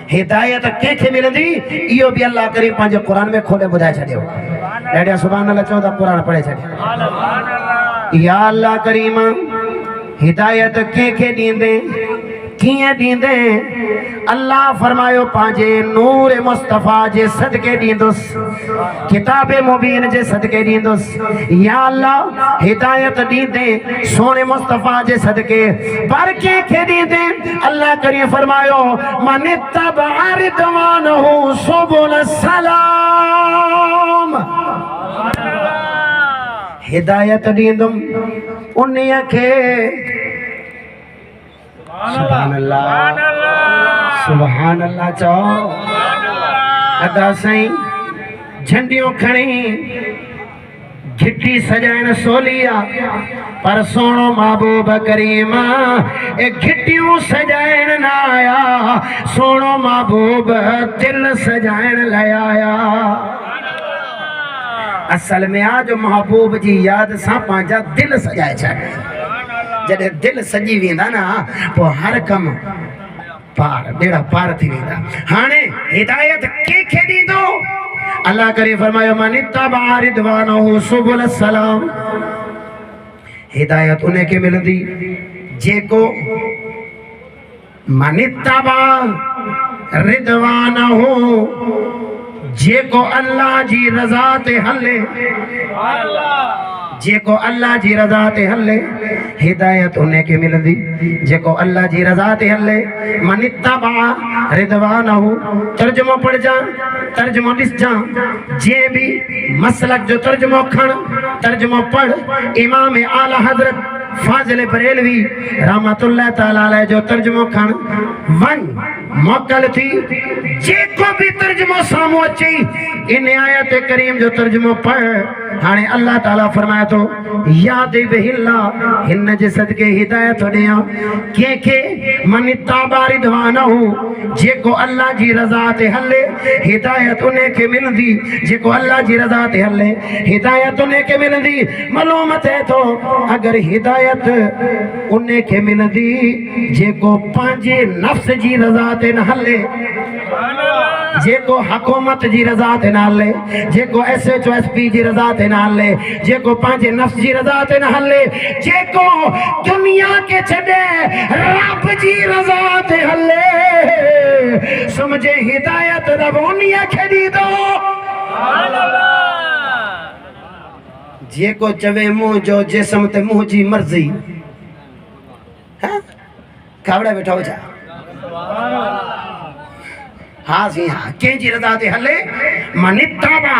हिदायत कंहिंखे मिलंदी इहो बि अल्लाह करीम पंहिंजे क़ुरान में खोले ॿुधाए छॾियो। ॾाढा सुभान अल्लाह चओ था, क़ुरान पढ़े छॾियो। या अल्लाह करीम हिदायत कंहिंखे ॾींदे, कीअं ॾींदे? अल्लाह फरमायो पंहिंजे नूर मुस्तफ़ा जे सदके ॾींदुसि, किताब मुबीन जे सदके ॾींदुसि। या अल्लाह हिदायत ॾींदे सोने मुस्तफ़ा जे सदके। पर कंहिंखे ॾींदे? अल्लाह करीम फरमायो मन इत्तबअ रिदवानहु सुबुल सलाम। हिदायत ॾींदुमि उन्हीअ खे। सुभान अल्लाह, सुभान अल्लाह चओ। अदा साईं झंडियूं खणी घिटी सजाइण सोली आहे, पर सोनो महबूब करीम ए घिटियूं सजाइण न आया, सोनो महबूब दिल सजाइण लाइ आया। असल में आज महबूब जी याद सां पंहिंजा दिल सजाए छॾे। जॾहिं दिल सजी वेंदा न पोइ हर कम पार बेड़ा पार थी वेंदा। हाणे हिदायत कंहिंखे ॾींदो? अल्लाह करे फरमायो मन इत्तबअ रिदवानहु सुबुल सलाम। हिदायत उन खे मिलंदी जेको मन इत्तबअ रिदवानहु, जेको अल्लाह जी रज़ा ते हले, जेको अल्लाह जी रज़ा ते हले। हिदायत उन खे मिलंदी जेको अल्लाह जी रज़ा ते हले। मन इत्तबअ रिदवानहु, तर्जुमो पढ़जा, तर्जुमो ॾिसजा। जे भी मसलक जो तर्जुमो खण, तर्जुमो पढ़। इमाम आला हज़रत फाज़िल बरेलवी रहमतुल्लाह तआला अलैह जो तर्जुमो खण, वन मोकल थी। जेको भी तर्जुमो साम्हूं अचे इन आयत करीम जो तर्जुमो पढ़। हाणे अल्लाह ताला फरमाए थो यादि बिहिल्लाह, हिन जे सदके हिदायत ॾियां कंहिंखे? मन इत्तबअ रिदवानहु, जेको अल्लाह जी रज़ा ते हले। हिदायत उन खे मिलंदी जेको अल्लाह जी रज़ा ते हले। हिदायत उन खे मिलंदी। मालूम थिए थो अगरि हिदायत उन खे मिलंदी जेको पंहिंजे नफ़्स जी रज़ा ते न हले। जेको हुकूमत जी रज़ा ते न हले, जेको SHOSP जी रज़ा ते न हले, जेको पंहिंजे नफ्स जी रज़ा ते न हले, जेको दुनिया के छॾे रब जी रज़ा ते हले, समझे हिदायत रब उन्हीअ खे ॾींदो। जेको चवे मुंहिंजो जिस्म ते मुंहिंजी मर्ज़ी, कावड़ा बैठा हो जा। हाँ जी हाँ, कंहिंजी रज़ा ते हले, मनित्ताबा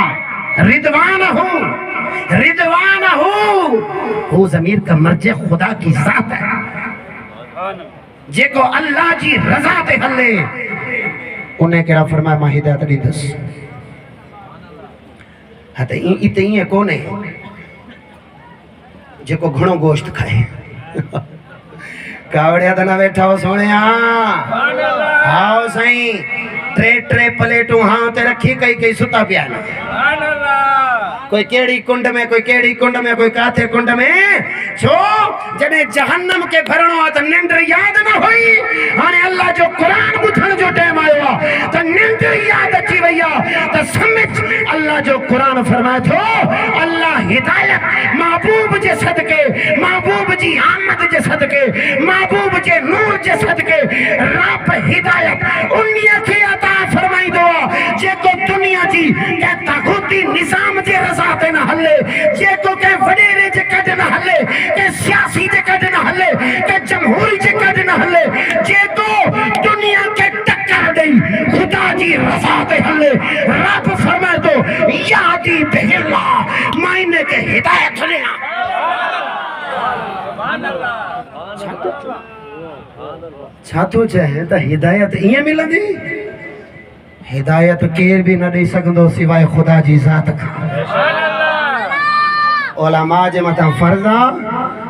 रिदवान हो ज़मीर का मर्जे खुदा की ज़ात है। जेको अल्लाह जी रज़ा ते हले उन्हें कहिड़ा फरमाया मां हिदायत ॾींदुसि। हाँ त इते ईअं कोन्हे जेको घणो गोश्त खाए। कावड़िया त न वेठा हो सोणिया। हाँ साईं, टे प्लेटूं हाँ ते रखी कई सुता पिया न। कोई केड़ी कुंड में, कोई केड़ी कुंड में, कोई काथे कुंड में। छो जने जहन्नम के भरणो आ त निंड याद न हुई। हाने अल्लाह जो कुरान बुधण जो टाइम आयो आ त निंड याद अची वई आ। त समझ अल्लाह जो कुरान फरमाए थो, अल्लाह हिदायत महबूब जे सदके, महबूब जी आमद जे सदके, महबूब जे नूर जे सदके रब हिदायत उन्हीअ खे अता फरमाईंदो आ जेको दुनिया जी के तागूती निज़ाम जे रज़ा ते न हले, जेको के वडेरे जे कढ न हले, के सियासी जे कढ न हले, के जमहूरी जे कढ न हले, जेको दुनिया के टक्कर ॾेई खुदा जी रज़ा ते हले। रब फरमाए थो यादी बिहिल्ला, मां इन खे हिदायत ॾियां। छा थो चए त हिदायत ईअं मिलंदी? हिदायत केर भी न ॾेई सघंदो सिवाय खुदा जी ज़ात खां। उलमा जे मथां फर्ज़ आ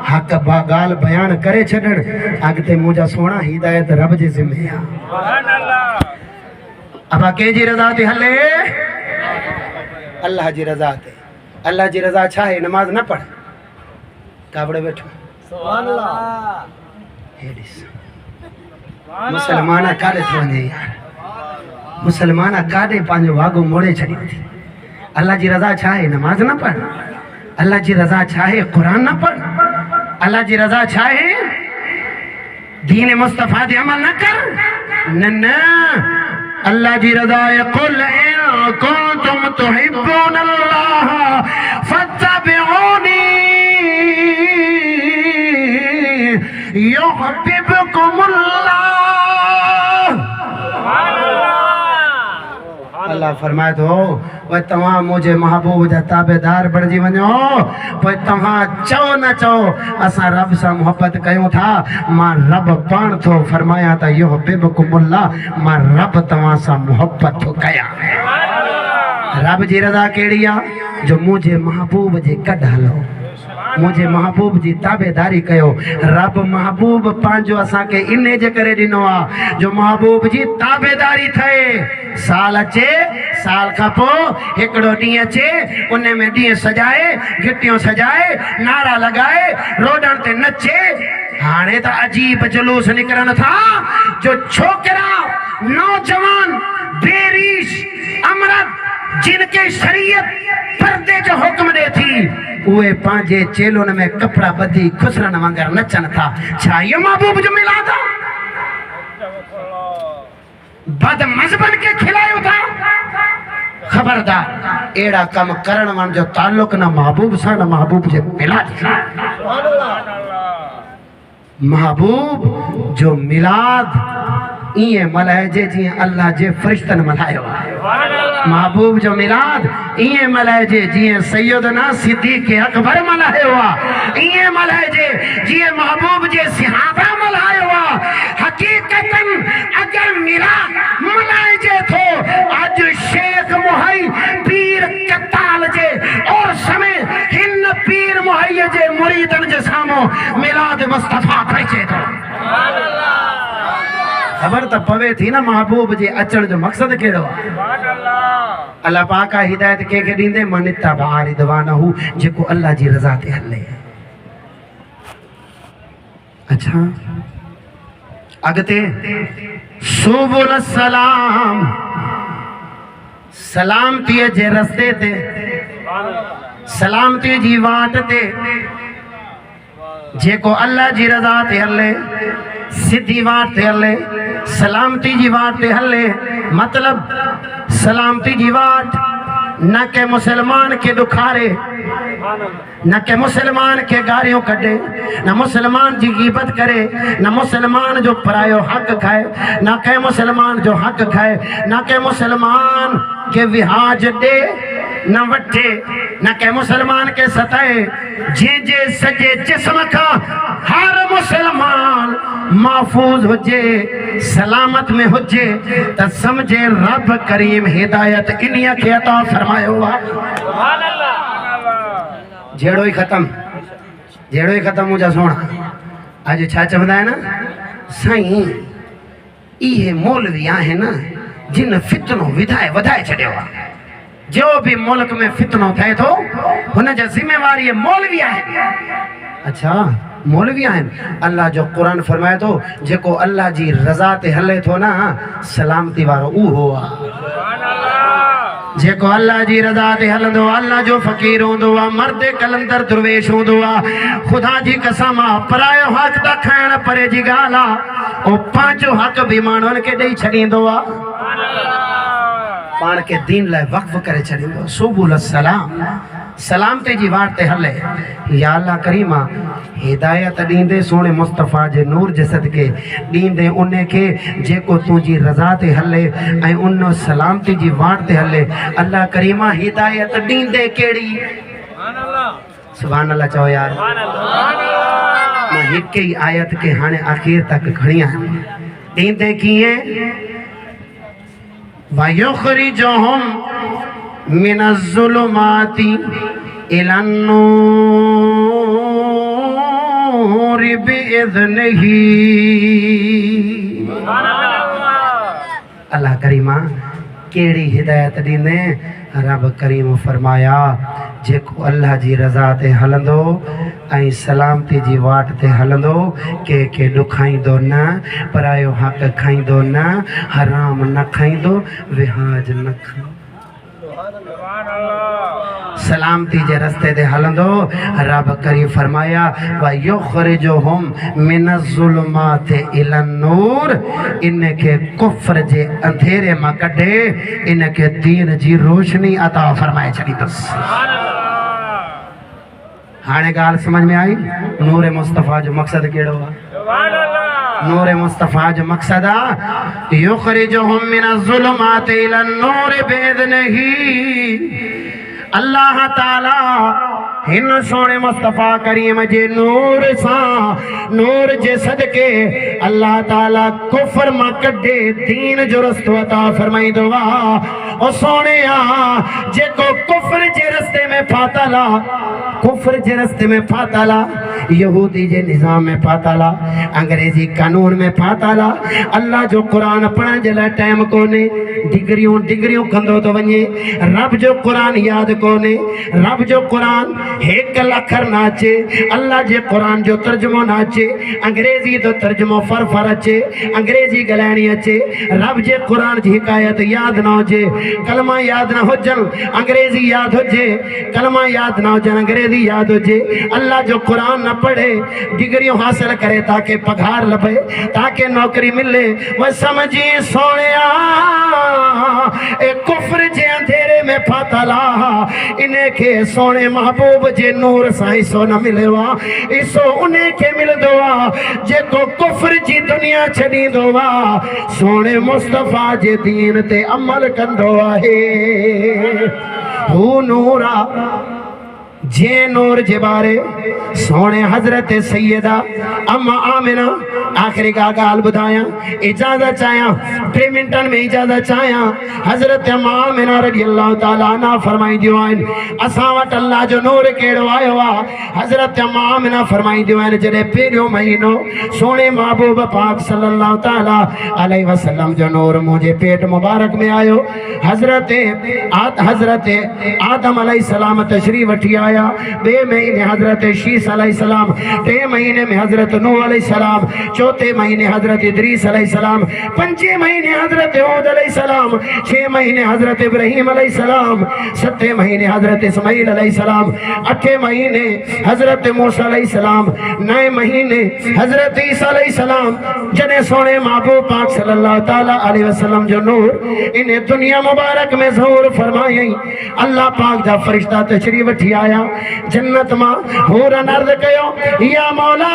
हक़ ॻाल्हि बयान करे छॾण। अॻिते मुंहिंजा सोणा हिदायत रब जे ज़िम्मे आ। अब कंहिंजी रज़ा ते हले? अल्लाह जी रज़ा ते। अल्लाह जी रज़ा छा आहे? नमाज न पढ़, कावड़े वेठो। मुसलमान काॾे थो वञे यार? मुसलमान काॾे पंहिंजो वागो मोड़े छॾियो थी। अल्लाह जी रज़ा छा आहे? नमाज न पढ़। अल्लाह जी रज़ा छा आहे? कुरान न पढ़। अल्लाह जी रज़ा छा आहे? दीन मुस्तफ़ा ते अमल न कर। न अल्लाह जी रज़ा है कुल इन कुंतुम तुहिब्बून अल्लाह फत्तबिऊनी युहिब्बुकुमुल्लाह। अल्लाह फरमाए थो वह तव्हां मुझे महबूब जा ताबेदार बणिजी वञो। पोइ तव्हां चओ न चओ असां रब सां मोहब्बत कयूं था, मां रब पाण थो फरमाया त युहिब्बुकुमुल्लाह, मां रब तव्हां सां मोहब्बत थो कयां। रब जी रज़ा कहिड़ी आहे? जो मुंहिंजे महबूब जे कढ हलो, मुझे महबूब जी ताबेदारी कयो। रब महबूब पंहिंजो असांखे इन जे करे ॾिनो आहे जो महबूब जी ताबेदारी थे। साल अचे, साल खां पोइ हिकिड़ो ॾींहुं अचे, उन में ॾींहुं सजाए, गिटियूं सजाए, नारा लॻाए, रोडनि ते नचे। हाणे त अजीब जुलूस निकिरनि था जो छोकिरा नौजवान बेरीश अमरत जिनके शरीयत पर्दे जो हुक्म ॾे थी, उहे पंहिंजे चेलोन में कपड़ा ॿधी खुसरन वांगुरु नचनि था। छा इहो महबूब जो मिलाद आहे? बद मज़हबन के खिलायो था। खबरदार एड़ा कम करण वारन जो ताल्लुक न महबूब सां न महबूब जे मिलाद सां। महबूब जो मिलाद इए मल्हाइजे जीअं अल्लाह जे फ़रिश्तनि मल्हायो आहे। महबूब जो मिलाद इए मल्हाइजे जीअं सैयदना सिद्दीक़ अकबर मल्हायो आहे। इए मल्हाइजे जीअं महबूब जे सहाबा मल्हायो आहे। हकीकतन अगर मिलाद मल्हाइजे थो अॼु शेख मुहई पीर कताल जे और समय हिन पीर मुहई जे मुरीदन जे साम्हूं मिलाद मुस्तफ़ा पहुचे थो। खबर त पवे थी न महबूब जे अचण जो मक़सद कहिड़ो आहे। अल्लाह पाक हिदायत कंहिंखे ॾींदे मनित्तबा रिदवानहू, जेको अल्लाह जी रज़ा ते हले। अच्छा अॻिते सुबुल सलाम सलामती जे रस्ते ते सलामती जी वाट ते जेको अल्लाह जी रज़ा ते हले सीधी वाट ते हले सलामती जी वाट ते हले मतलब सलामती जी वाट न के मुसलमान के दुखारे न के मुसलमान के गारियों कटे न मुसलमान जी गीबत करे न मुसलमान जो परायो हक खाए न के मुसलमान जो हक खाए न के मुसलमान के विहाज दे न वटे न के मुसलमान के सताए जे सजे जिस्म का हर मुसलमान महफूज होजे सलामत में होजे त समझे रब करीम हिदायत इन्हीअ खे अता फरमायो सुभान अल्लाह। जेड़ो ही खत्म मुझा सोना आज छा चवंदा है ना साईं इहे मौलवी आहे न जिन फितनो विधाए वधाए छड़ियो आहे जो भी मुल्क में फितनो थे तो हुन जा जिम्मेवारी मौलवी आहे। अच्छा मौलवी आहिनि अल्लाह जो कुरान फरमाए तो जेको अल्लाह जी रज़ा ते हले थो ना सलामती वारो उहो आहे जेको अल्लाह जी रज़ा ते हलंदो अल्लाह जो फ़कीर हूंदो आहे मर्द कलंदर दुर्वेश हूंदो आहे खुदा जी कसम आहे परायो हक़ त खाइण परे जी ॻाल्हि आहे ओ पंहिंजो हक़ बि माण्हुनि खे ॾेई छॾींदो आहे पाण के दीन लाइ वक़्फ़ करे छॾींदो सुबुल सलाम सलामती जी वाट ते हले या अल्लाह करीमा हिदायत ॾींदे सोने मुस्तफ़ा जे नूर जे सदके ॾींदे उन खे जेको तुंहिंजी रज़ा ते हले ऐं उन सलामती जी वाट ते हले अल्लाह करीमा हिदायत ॾींदे कहिड़ी सुभान अल्लाह चओ यार मां हिक ही आयत के हाणे आखिर तक खणी आहियां ॾींदे कीअं वयुखरिजुहुम मिनज़्ज़ुलुमाति इलन नूरि बिइज़्निही। अल्लाह करीमा केड़ी हिदायत ॾींदे रब करीम फरमाया जेको अल्लाह जी रज़ा ते हलंदो ऐं सलामती जी वाट ते हलंदो के ॾुखाईंदो न परायो हक़ खाईंदो न हराम न खाईंदो विहाज न खाईंदो सलामती जे रस्ते ते हलंदो रब करीम फरमाया व युखरिजुहुम मिनज़्ज़ुलुमाति इलन नूर इनके कुफ्र जे अंधेरे मां कढे इनके दीन जी रोशनी अता फरमाए छॾींदुसि। हाणे ॻाल्हि समझ में आई नूर मुस्तफ़ा जो मक़सद कहिड़ो आहे नूर मुस्तफ़ा जो मक़सद आहे युखरिजुहुम मिनज़्ज़ुलुमाति इलन नूर बिइज़्निही। अल्लाह ताला हिन सोने मुस्तफ़ा करीम जे नूर सां नूर जे सदके अल्लाह ताला कुफ्र मां कढे दीन जो रस्तो अता फरमाईंदो आहे। ओ सोनिया जेको कुफ्र जे रस्ते में फातल आहे कुफ्र जे रस्ते में फातल आहे यहूदी जे निज़ाम में फातल आहे अंग्रेजी कानून में फातल आहे अल्लाह जो कुरान पढ़ण जे लाइ टाइम कोन्हे डिग्रियूं कंदो तो वञे रब जो कुरान याद कोने रब जो कुरान एक लखर नाचे अल्लाह जे कुरान जो तर्जुमो नाचे अंग्रेजी तो तर्जुमो फर अचे अंग्रेजी गलाणी अचे रब जे कुरान जी हिकायत याद ना होजे कलमा याद ना होजन अंग्रेजी याद होजे कलमा याद ना होजन अंग्रेजी याद होजे अल्लाह जो कुरान न पढ़े डिग्रियों हासिल करे ताकि पगार लभे ताकि नौकरी मिले वह समझी सोनिया ए कुफ्र जे अंधेरे में फातला इन्हें के सोने महबूब जे नूर सां हिस्सो न मिलियो आहे हिस्सो उन्हें के मिलंदो आहे जेको कुफ्र जी दुनिया छॾींदो आहे सोने मुस्तफ़ा जे दीन ते अमल कंदो आहे हू नूर आहे जे नूर जे बारे सोने हजरत सैयदा अम्मा आमिना आखिरी का गाल बुधाया इजाजत चाया 3 मिनटन में इजाजत चाया हजरत अम्मा आमिना रज़ी अल्लाह ताला अन्हा फरमाई दियो आइन असा वट अल्लाह जो नूर केड़ो आयो आ हजरत अम्मा आमिना फरमाई दियो आइन जडे पहिरियों महीनो सोने महबूब पाक सल्लल्लाहु ताला अलैहि वसल्लम जो नूर मुझे पेट मुबारक में आयो हजरत आदम अलैहि सलाम तशरीफ वठी आया 2 महीने हजरत शीस अलैहि सलाम 3 महीने में हजरत नूह अलैहि सलाम चौथे महीने हजरत इदरीस अलैहिस्सलाम, पंजे महीने हजरत हूद अलैहिस्सलाम, 6 महीने हजरत इब्राहीम अलैहिस्सलाम, 7 महीने हजरत इस्माइल अलैहिस्सलाम, 8 महीने हजरत मूसा अलैहिस्सलाम, 9 महीने हजरत ईसा अलैहिस्सलाम। जने सोने महबूब पाक सल्लल्लाहु ताला अलैहि वसल्लम जो नूर इन्हें दुनिया मुबारक में ज़हूर फरमाई। अल्लाह पाक जा फरिश्ता तशरीफ वठी आया जन्नत मां। होरन अर्ज़ कयो या मौला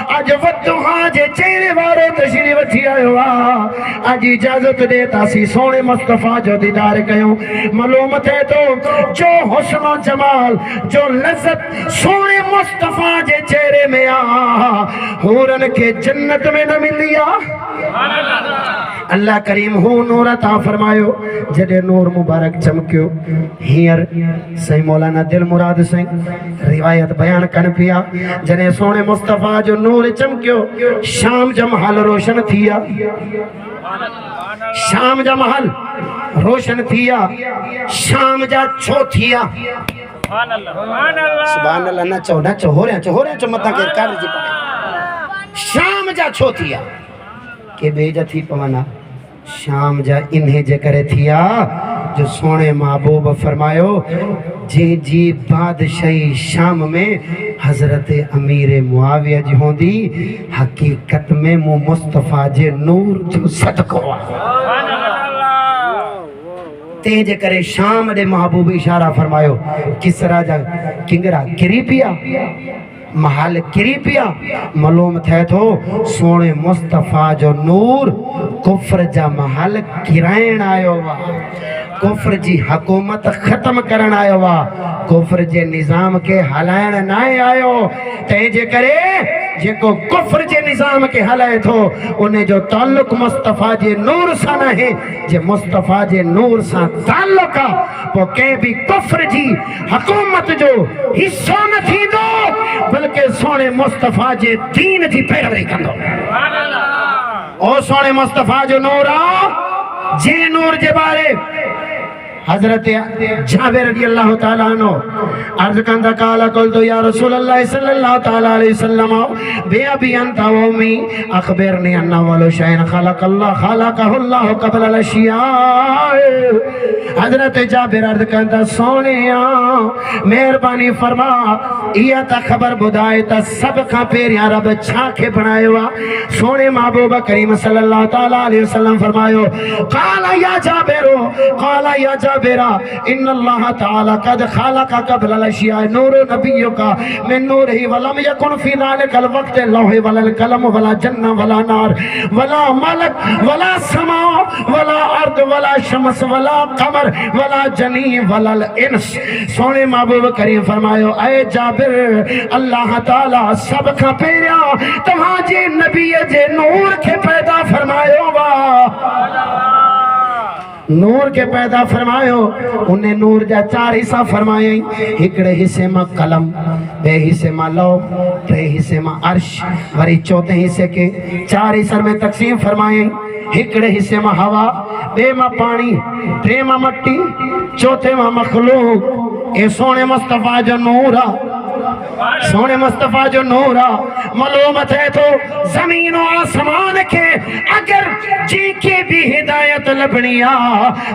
अज वदुहा जे चेहरे वारो तशरीफ वठी आयो आ। अज इजाजत दे तासी सोने मुस्तफा जो दीदार कयो। मालूम थे तो जो हुस्न जमाल जो लज्जत सोने मुस्तफा जे चेहरे में आ होरन के जन्नत में न मिलिया। अल्लाह करीम हू नूर अता फरमायो। जडे नूर मुबारक चमकियो हियर सही मौलाना दिल मुराद सिंह रिवायत बयान कर पिया। जने सोने मुस्तफा जो नूर चमकियो शाम जा महल रोशन थिया। शाम जा महल रोशन थिया। शाम जा छो थिया। सुभान अल्लाह। नचो नचो हो रहा मता के कर जी पाए। शाम जा छो थिया के बेजा थी पवना। शाम जा इन्हें जे करे थिया जो सोने महबूब फरमायो जे जी बादशाही शाम में हजरत अमीर मुआविया जी होंदी हकीकत में मु मुस्तफा जे नूर जो सदको ते जे करे शाम दे महबूब इशारा फरमायो किसरा जा किंगरा किरी पिया महल किरी पिया। मालूम थे तो सोने मुस्तफा जो नूर कुफ्र जा महल किरायण आयो वा। कुफ्र जी हुकूमत खत्म करण आयो वा। कुफ्र जे निजाम के हलायण ना आयो। ते जे करे जेको कुफ्र जे निजाम के हलाए थो उन्हें जो ताल्लुक मुस्तफा जे नूर सा न है। जे मुस्तफा जे नूर सा ताल्लुक आ वो के भी कुफ्र जी हुकूमत जो हिस्सो न थी दो बल्कि सोने मुस्तफा जे दीन जी पैरवी कंदो। ओ सोने मुस्तफा जो नूर आ जे नूर जे बारे हजरत जाबिर रदियल्लाहु ताला अन्हु अर्ज कंदा काला कुल तो या रसूल अल्लाह सल्लल्लाहु ताला अलैहि वसल्लम बे अबी अंत व उम्मी अखबिरनी अन्ना वलो शैन खलकल्लाहु क़ब्ल अल अशिया। हजरत जाबिर अर्ज कंदा सोनिया मेहरबानी फरमा इया ता खबर बुधाए ता सब का पेरिया रब छा के बनायो आ। सोने महबूब करीम सल्लल्लाहु ताला अलैहि वसल्लम फरमायो काला या जाबिर काला या बेरा इन्नल्लाह ताला कद खलका क़ब्ल अल-अशिया नूर नबियों का मिन नूरिही वलम यकुन फी ज़ालिकल वक्त लौह वलल कलम वला जन्ना वला नार वला मलक वला समा वला अर्द वला शम्स वला कमर वला जनी वलल इंस। सोने महबूब करीम फरमायो ऐ जाबिर अल्लाह ताला सब का पेरिया तव्हां जे नबी जे नूर के पैदा फरमायो वा। नूर के पैदा फरमायो उन्हें नूर जा 4 हिस्सा फरमाए। हिकड़े हिस्से में कलम बे हिस्से में लौ टे हिस्से में अर्श वरी चौथे हिस्से के 4 हिस्से में तकसीम फरमाए। हिकड़े हिस्से में हवा बे में पानी टे में मट्टी चौथे में मखलूक। ए सोने मुस्तफा जो नूर आ सोने मुस्तफा जो नूर आ मालूमत है तो जमीन और आसमान के अगर जी के भी हिदायत लभणिया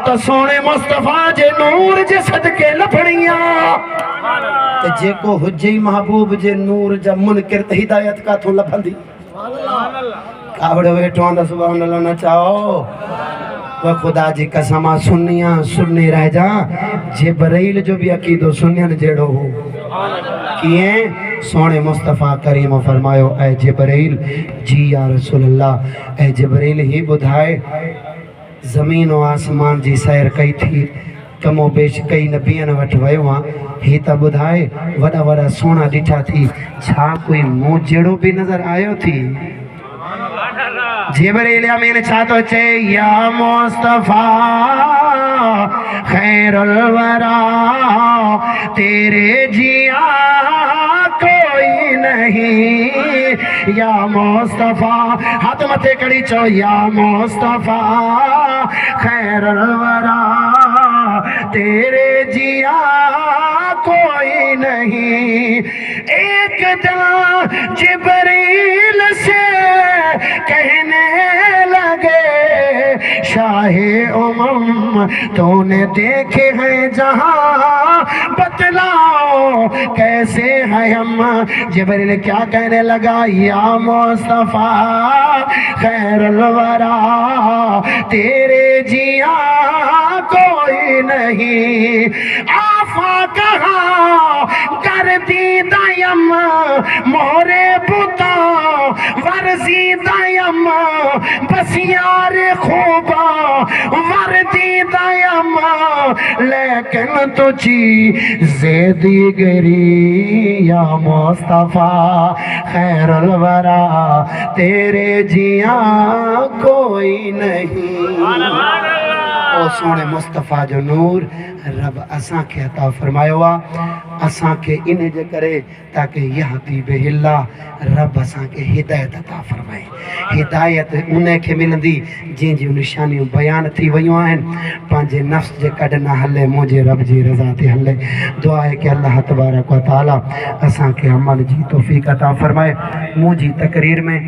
तो सोने मुस्तफा जे नूर जे सदके लभणिया। तो जेको हुजे महबूब जे नूर जा मुनकिर त हिदायत का तो लभंदी। कावड़ वेठो आंदा सुभान अल्लाह न चाहो वह खुदा जी कसमा सुनिया सुनने रह जा जिब्राइल जो भी अकीदो सुनियन जेड़ो हो किए। सोने मुस्तफा करीम फरमायो ऐ जिब्राइल जी या रसूल अल्लाह ऐ जिब्राइल ही बुधाए जमीन और आसमान जी सैर कई थी कमो बेश कई नबियन वट वयो हां ही त बुधाए वडा वडा सोना डिठा थी छा कोई मुंह जेड़ो भी नजर आयो थी। जिब्राइल अमीन छा तो चे या मुस्तफा खैरुल वरा तेरे जिया कोई नहीं या मुस्तफा। हाथ मथे कड़ी चो या मुस्तफा खैरुल वरा तेरे जिया कोई नहीं। नहीं। एक दिन जिब्रील से कहने लगे शाहे उमम तूने देखे हैं जहां, बतलाओ कैसे है हम। जिब्रील क्या कहने लगा, या मुस्तफा खैरुल वरा तेरे जिया कोई नहीं। आफा कहा कर दी दयम मोरे बुता वर्जी दयम बसियार खूबा वर्दी दयम, लेकिन तुझी ज़ेदी गरी या मुस्तफा खैरुल वरा तेरे जिया कोई नहीं। ओ सोने मुस्तफ़ा जो नूर रब असां के अता फरमायो आ, असां के इन जे करे ताकि यहदी बिहिल्ला रब असां के हिदायत अता फरमाए। हिदायत उन्हें के मिलंदी जिन जी निशानियों बयान थी वयूं आहिनि, पंहिंजे नफ्स जे कॾ न हले, मुझे रब जी रज़ा ते हले। दुआ है कि अल्लाह तबारक व तआला असां के अमल जी तौफीक अता फरमाए। मुझी तकरीर में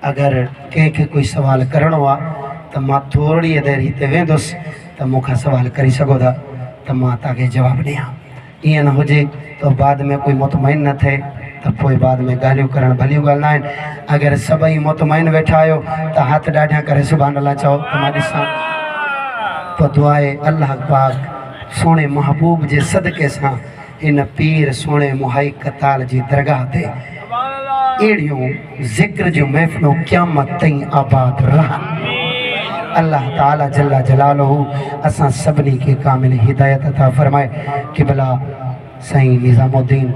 अगर कंहिंखे कोई सवाल करणो आ तो मां थोड़ी देर हिते वेंदुसि तो मूंखां सवाल करी सघो था तो मां तव्हांखे जवाबु ॾियां। ईअं न हुजे तो बाद में कोई मुतमइन न थिए तो पोइ बाद में ॻाल्हियूं करणु भलियूं ॻाल्हि न आहिनि। अगरि सभई मुतमइन वेठा आहियो त हथ ॾाढा करे सुभाणे अल्लाह चओ त मां ॾिसां। तो दुआ आहे अल्लाह पाक सोने महबूब जे सदके सां हिन पीर सोने मुहाई कताल जी दरगाह ते अहिड़ियूं ज़िक्र जूं महफ़िलूं क़यामत ताईं आबाद रहनि। अल्लाह ताला जल्ला जलालहू असां सभिनी के कामिल हिदायत अता फरमाए। क़िबला साईं निज़ामुद्दीन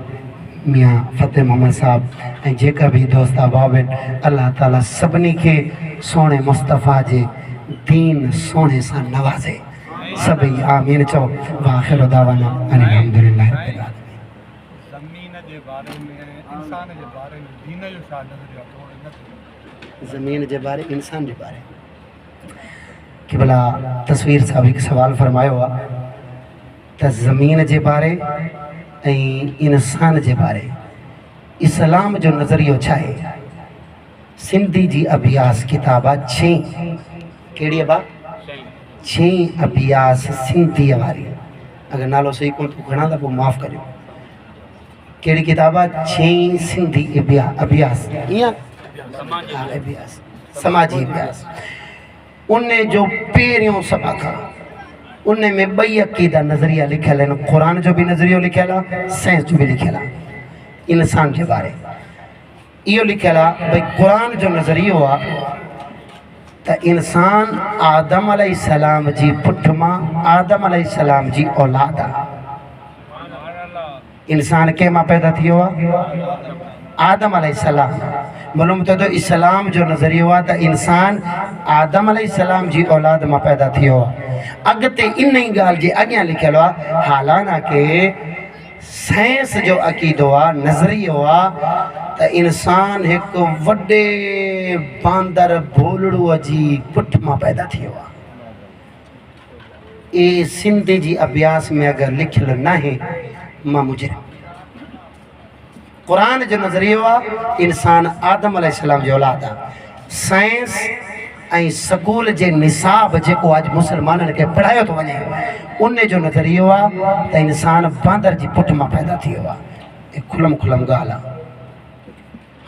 मियाँ फ़तेह मोहम्मद साहब ऐं जेका भी दोस्त अहबाब आहिनि, अल्लाह ताला सभिनी के सोने मुस्तफ़ा जे दीन सोने सां नवाज़े। सभई आमीन चओ। वाखिर दावाना अल्हम्दुलिल्लाह रब्बिल आलमीन। ज़मीन जे बारे में, इंसान जे बारे में दीन जो छा नज़रियो थोरो ज़मीन जे बारे इंसान जे बारे क़िबला तस्वीर साहब एक सवाल फरमायो आहे त ज़मीन जे बारे ऐं इंसान जे बारे इस्लाम जो नज़रियो छा आहे। सिंधी जी अभ्यास किताब आहे 6 कहिड़ी बा 6 अभ्यास सिंधी वारी। अगर नालो सही कोन तो खणा त पोइ माफ़ करियो। कहिड़ी किताब आहे 6 सिंधी अभ्यास ईअं अभ्यास समाजी अभ्यास। उन जो पहिरियों सभा खां उन में 2 अक़ीदा नज़रिया लिखियल आहिनि। क़ुरान जो भी नज़रियो लिखियल आहे, साइंस जो भी लिखियल आहे। इंसान जे बारे इहो लिखियल आहे भई क़ुरान जो नज़रियो आहे त इंसान आदम अलैहिस्सलाम जी पुठ मां आदम अलैहिस्सलाम जी औलाद आहे। इंसान कंहिं मां पैदा थियो आहे? आदम अलैहिस्सलाम। मालूम तो इस्लाम जो नज़रियो आहे त इंसान आदम अलैहिस्सलाम जी औलाद मां पैदा थियो आहे। अॻिते इन ई ॻाल्हि जे अॻियां लिखियल आहे, हालांकि साइंस जो अक़ीदो आहे, नज़रियो आहे त इंसान हिकु वॾे बांदर भोलड़ूअ जी पुठ मां पैदा थियो आहे। ये सिंधी जी अभ्यास में अगर लिखियल न है मां मुजरिम। कुरान जो नज़रियो आहे इंसान आदम अलैहिस्सलाम जो औलाद आहे। साइंस ऐं स्कूल जे निसाब जेको अॼु मुसलमाननि खे पढ़ायो थो वञे उन जो नज़रियो आहे त इंसान बांदर जी पुठ मां पैदा थियो आहे। खुलम खुलम ॻाल्हि आहे।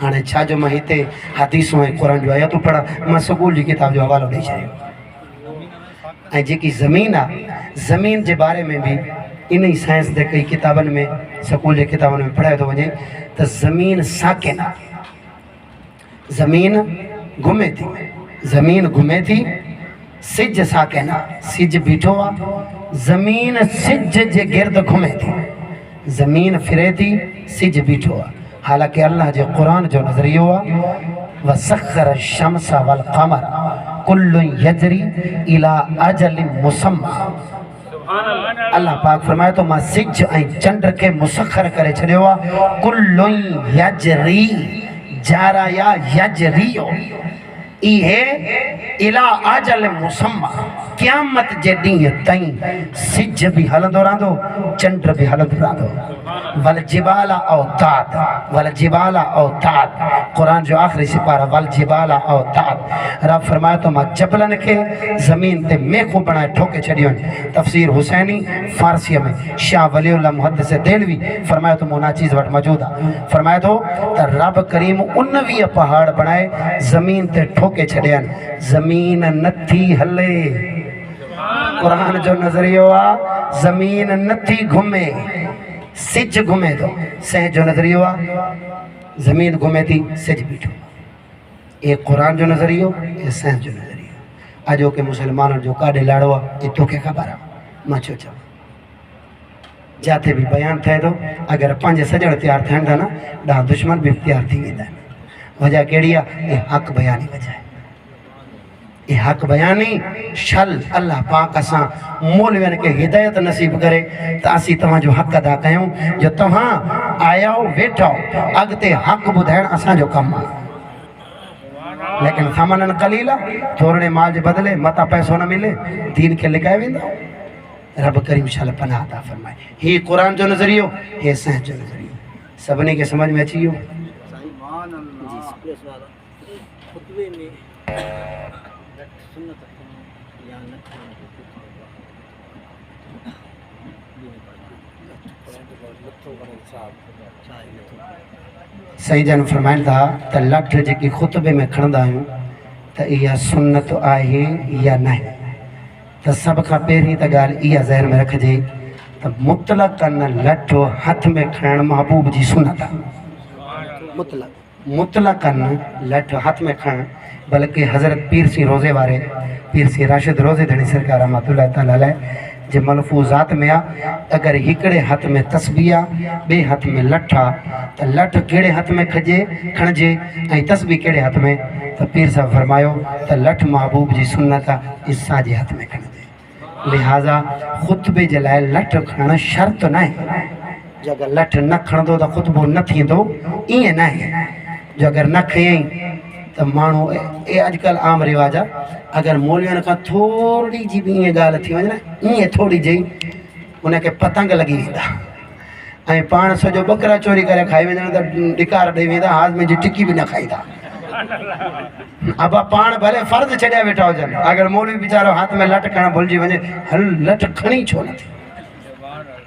हाणे छा जो मां हिते हदीसूं ऐं क़ुरान जो आयतूं पढ़ा, मां स्कूल जी किताब जो हवालो ॾेई छॾियो। ऐं जेकी ज़मीन आहे, ज़मीन जे बारे में भी इन ही साइंस जे कई किताबनि में स्कूल जे किताबनि में पढ़ायो थो वञे त ज़मीन साकिन आहे। ज़मीन घुमे थी, ज़मीन घुमे थी, सिज साकिन आहे, सिज बीठो आहे। ज़मीन सिज जे गिर्द घुमे थी, ज़मीन फिरे थी, सिज बीठो आहे। हालांकि अल्लाह जे क़ुरान जो नज़रियो आहे वसख़र शम्स वल क़मर कुल्लु यजरी इला अजल मुसम्मा। अल्लाह पाक फरमाए तो मां सिज ऐं चंड के मुसखर करे छॾियो आहे। कुल्लु यजरी जारा या यजरियो इहे इला अजल मुसम्मा क़यामत जे ॾींहं ताईं सिज भी हलंदो रहंदो, चंड भी हलंदो रहंदो। वल जिबाला औताद, वल जिबाला औताद, कुरान जो आखिरी सिपारा वल जिबाला औताद। रब फरमाए तो मां जबलन के ज़मीन ते मेखूं बणाए ठोके छॾियो। तफसीर हुसैनी फारसी में शाह वलीउल्लाह मुहद्दिस देलवी फरमाए तो मोनाचीज़ वटि मौजूद आहे। फरमाए तो त रब करीम 19 पहाड़ बनाए ज़मीन ते ठोके छॾियनि, ज़मीन नथी हले। कुरान जो नज़रियो आहे ज़मीन नथी घुमे, सिज घुमे थो। सह जो नज़रियो आहे ज़मीन घुमे थी, सिज बीठो। ये कुरान जो नज़रियो, ये सह जो नज़रियो। अजो के मुसलमाननि जो काॾे लाड़ो आहे, ये तोखे ख़बर आहे, मां छो चवां। जाते भी बयान थे तो अगर 5 सजण तैयार थियनि था न, 10 दुश्मन भी तैयार थी वेंदा आहिनि। वजह कहिड़ी आहे? ये हक़ बयानी वजह आहे। ये हक़ बयानी शल अल्लाह पाक असां मौलवियन के हिदायत नसीब करे त असीं तव्हांजो हक़ अदा कयूं। जो तव्हां आया वेठो अॻिते हक़ ॿुधाइण असांजो कमु आहे। लेकिन सामानन कलीला, थोरे माल जे बदिले मता पैसो न मिले, दीन खे लिकाए वेंदा। रब करीम शाल पनाह अता फरमाए। ही कुरान जो नज़रियो, हे सह जो नज़रियो। सभिनी खे समझ में अची वियो? सही जन फरमाइनि था त लठ जेकी ख़ुतबे में खणंदा आहियूं त इहा सुन्नत आहे या न। त सभ खां पहिरीं त ॻाल्हि इहा ज़हन में रखिजे त मुतलक़न लठ हथ में खणणु महबूब जी सुन्नत आहे। मुतलक़न लठ हथ में खणणु, बल्कि हज़रत पीर सी रोज़े वारे पीर सी राशिद रोज़े धणी सरकार रहमतुल्लाह तआला अलैह जे मलफूज़ात में आहे, अगर हिकिड़े हथ में तस्बीह आहे, ॿिए हथ में लठ आहे, त लठ कहिड़े हथ में खणिजे ऐं तस्बीह कहिड़े हथ में? त पीर साहब फरमायो त लठ महबूब जी सुन्नत आहे, इसा जे हथ में खणिजे। लिहाज़ा ख़ुतबे जे लाइ लठ खणणु शर्त न आहे। जो अगर लठ न खणंदो त ख़ुतबो न थींदो, ईअं न आहे। जो अगर न खयईं त माण्हू ए अॼुकल्ह आम रिवाज आहे, अगर मौलवियन खां थोरी जी बि ईअं ॻाल्हि थी वञे न, ईअं थोरी जी उनखे पतंग लॻी वेंदा ऐं पाण सॼो ॿकरा चोरी करे खाई वेंदा त धिकार ॾेई वेंदा, हाज़मे जी टिकी बि न खाईंदा। अब पाण भले फ़र्ज़ छॾिया वेठा हुजनि, अगर मौलवी वीचारो हाथ में लठ खणणु भुलिजी वञे, हल लठ खणी छो नथी?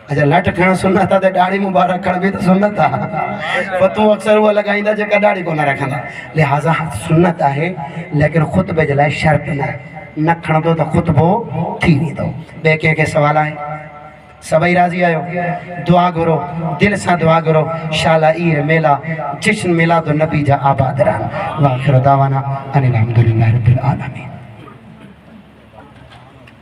अच्छा लठ खणणु सुन्नत आहे त ॾाढ़ी मुबारक खण बि त सुन्नत आहे। पतो अक्सर उहा लॻाईंदा जेका ॾाढ़ी कोन रखंदा। लिहाज़ा सुन्नत आहे, लेकिन ख़ुतबे जे लाइ शर्त न आहे। न खणंदो त ख़ुतबो थी वेंदो। ॿिए कंहिंखे सवाल आहे? सभई राज़ी आहियो? दुआ घुरो, दिल सां दुआ घुरो। शाला ईर मेला जश्न मिलाद नबी जा आबाद रहनि। वाखिर दावाना अनिल हम्दुलिल्लाहि रब्बिल आलमीन।